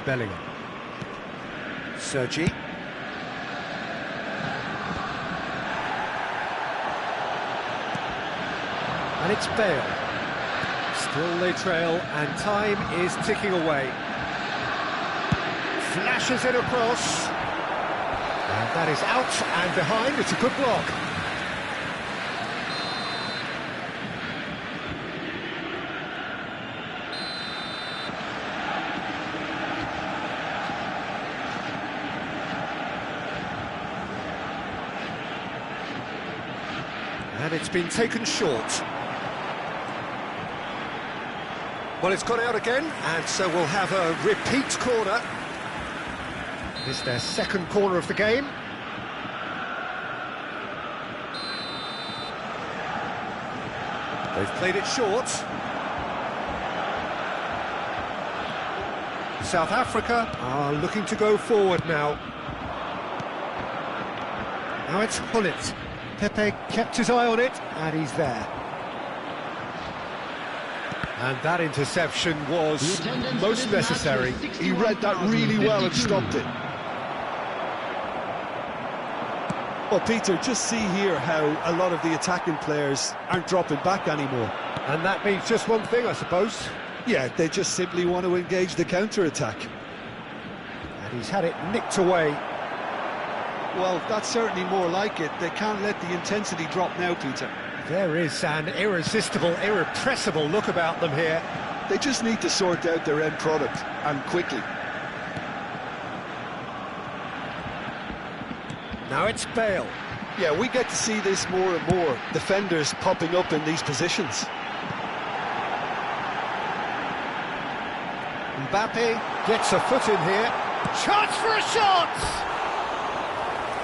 Bellingham. Sergi. And it's Bale. Still they trail, and time is ticking away. Flashes it across. And that is out and behind. It's a good block. And it's been taken short. Well, it's gone out again, and so we'll have a repeat corner. This is their second corner of the game. They've played it short. South Africa are looking to go forward now. Now it's Hullet. Pepe kept his eye on it, and he's there. And that interception was most necessary. He read that really well and stopped it. Well, Peter, just see here how a lot of the attacking players aren't dropping back anymore. And that means just one thing, I suppose. Yeah, they just simply want to engage the counter-attack. And he's had it nicked away. Well, that's certainly more like it. They can't let the intensity drop now, Peter. There is an irresistible, irrepressible look about them here. They just need to sort out their end product, and quickly. Now it's Bale. Yeah, we get to see this more and more. Defenders popping up in these positions. Mbappe gets a foot in here. Chance for a shot!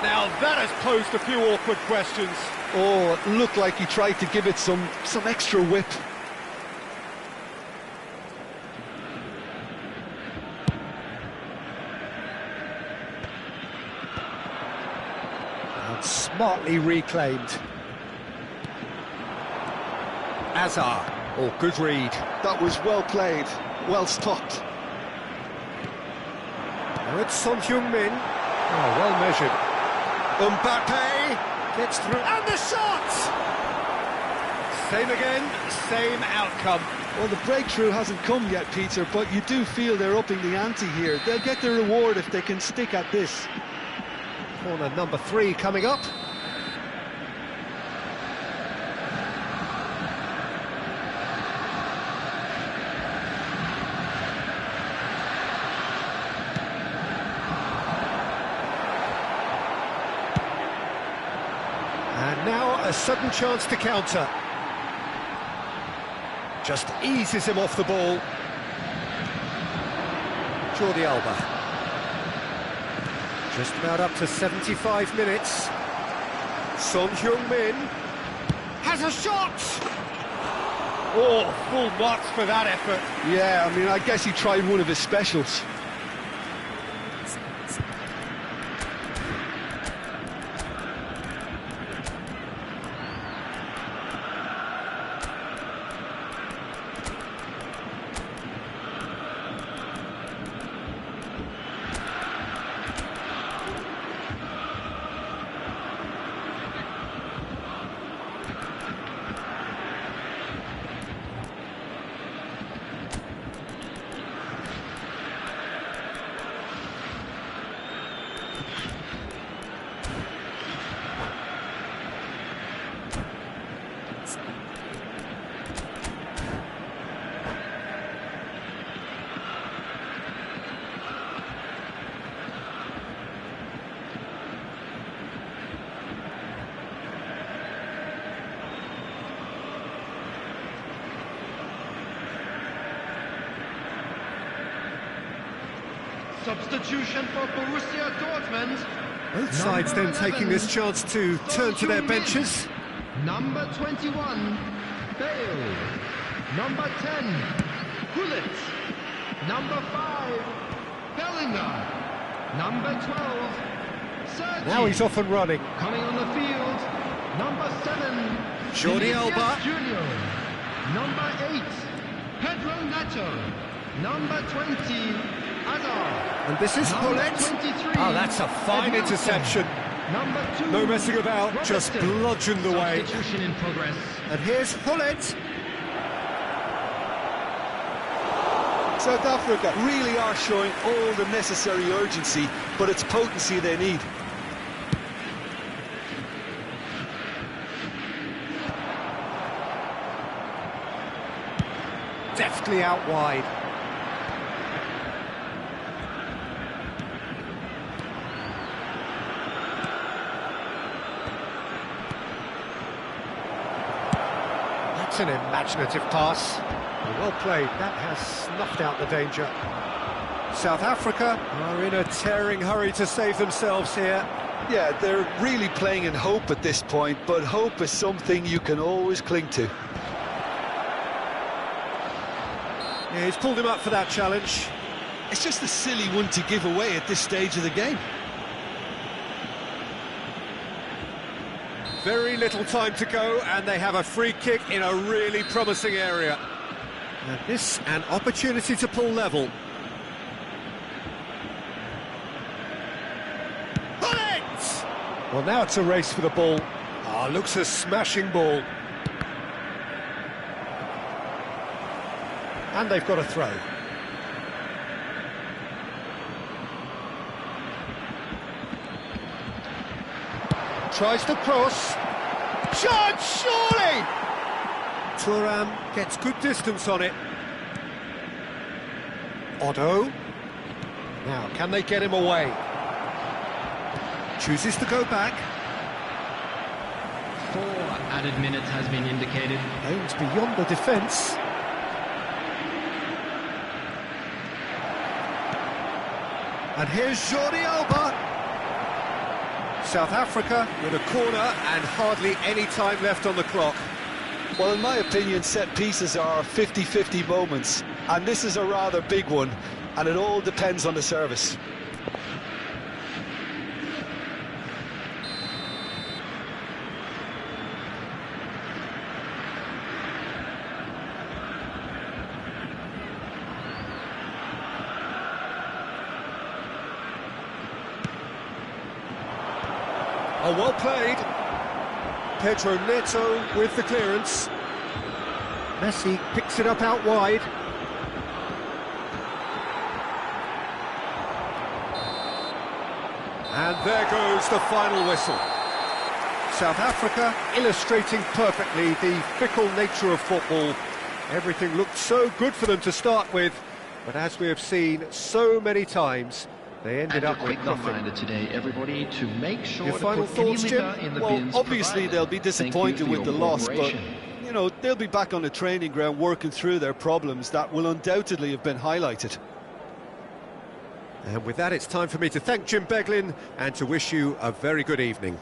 Now that has posed a few awkward questions. Oh, it looked like he tried to give it some extra whip. And smartly reclaimed. Azar. Oh, good read. That was well played, well stopped. Now it's Son Heung-min. Oh, well measured. Mbappe gets through, and the shot! Same again, same outcome. Well, the breakthrough hasn't come yet, Peter, but you do feel they're upping the ante here. They'll get their reward if they can stick at this. Corner number 3 coming up. And now a sudden chance to counter. Just eases him off the ball. Jordi Alba. Just about up to 75 minutes. Son Heung-min has a shot! Oh, full marks for that effort. Yeah, I mean, I guess he tried one of his specials. Substitution for Borussia Dortmund. Both sides then taking this chance to turn to their benches. Number 21, Bale. Number 10, Gullit. Number 5, Bellinger. Number 12, Sergi. Now he's off and running. Coming on the field, number 7, Jordi Vinicius Alba. Junior. Number 8, Pedro Neto. Number 20, Hazard. And this is Number Gullit. 23, Oh, that's a fine Edmondson. interception. Number 2, No messing about, just Robertson. bludgeoned away. Substitution in progress. And here's Gullit. South Africa really are showing all the necessary urgency, but it's potency they need. Deftly out wide. That's an imaginative pass. Well played, that has snuffed out the danger. South Africa are in a tearing hurry to save themselves here. Yeah, they're really playing in hope at this point, but hope is something you can always cling to. Yeah, he's pulled him up for that challenge. It's just a silly one to give away at this stage of the game. Very little time to go, and they have a free kick in a really promising area. And this, an opportunity to pull level. Bullet! Well, now it's a race for the ball. Ah, looks a smashing ball. And they've got a throw. Tries to cross. Shot, surely! Thuram gets good distance on it. Otto. Now, can they get him away? Chooses to go back. 4 added minutes has been indicated. Aims beyond the defence. And here's Jordi Alba. South Africa with a corner and hardly any time left on the clock. Well, in my opinion, set pieces are 50-50 moments, and this is a rather big one, and it all depends on the service. Oh, well played. Pedro Neto with the clearance. Messi picks it up out wide. And there goes the final whistle. South Africa illustrating perfectly the fickle nature of football. Everything looked so good for them to start with, but as we have seen so many times, they ended up with nothing. Reminder today, everybody, to make sure Your to final put any thoughts, litter Jim? in the Well, bins obviously provided. they'll be Thank you disappointed for with your the loss, but, cooperation. you know, they'll be back on the training ground working through their problems that will undoubtedly have been highlighted. And with that, it's time for me to thank Jim Beglin and to wish you a very good evening.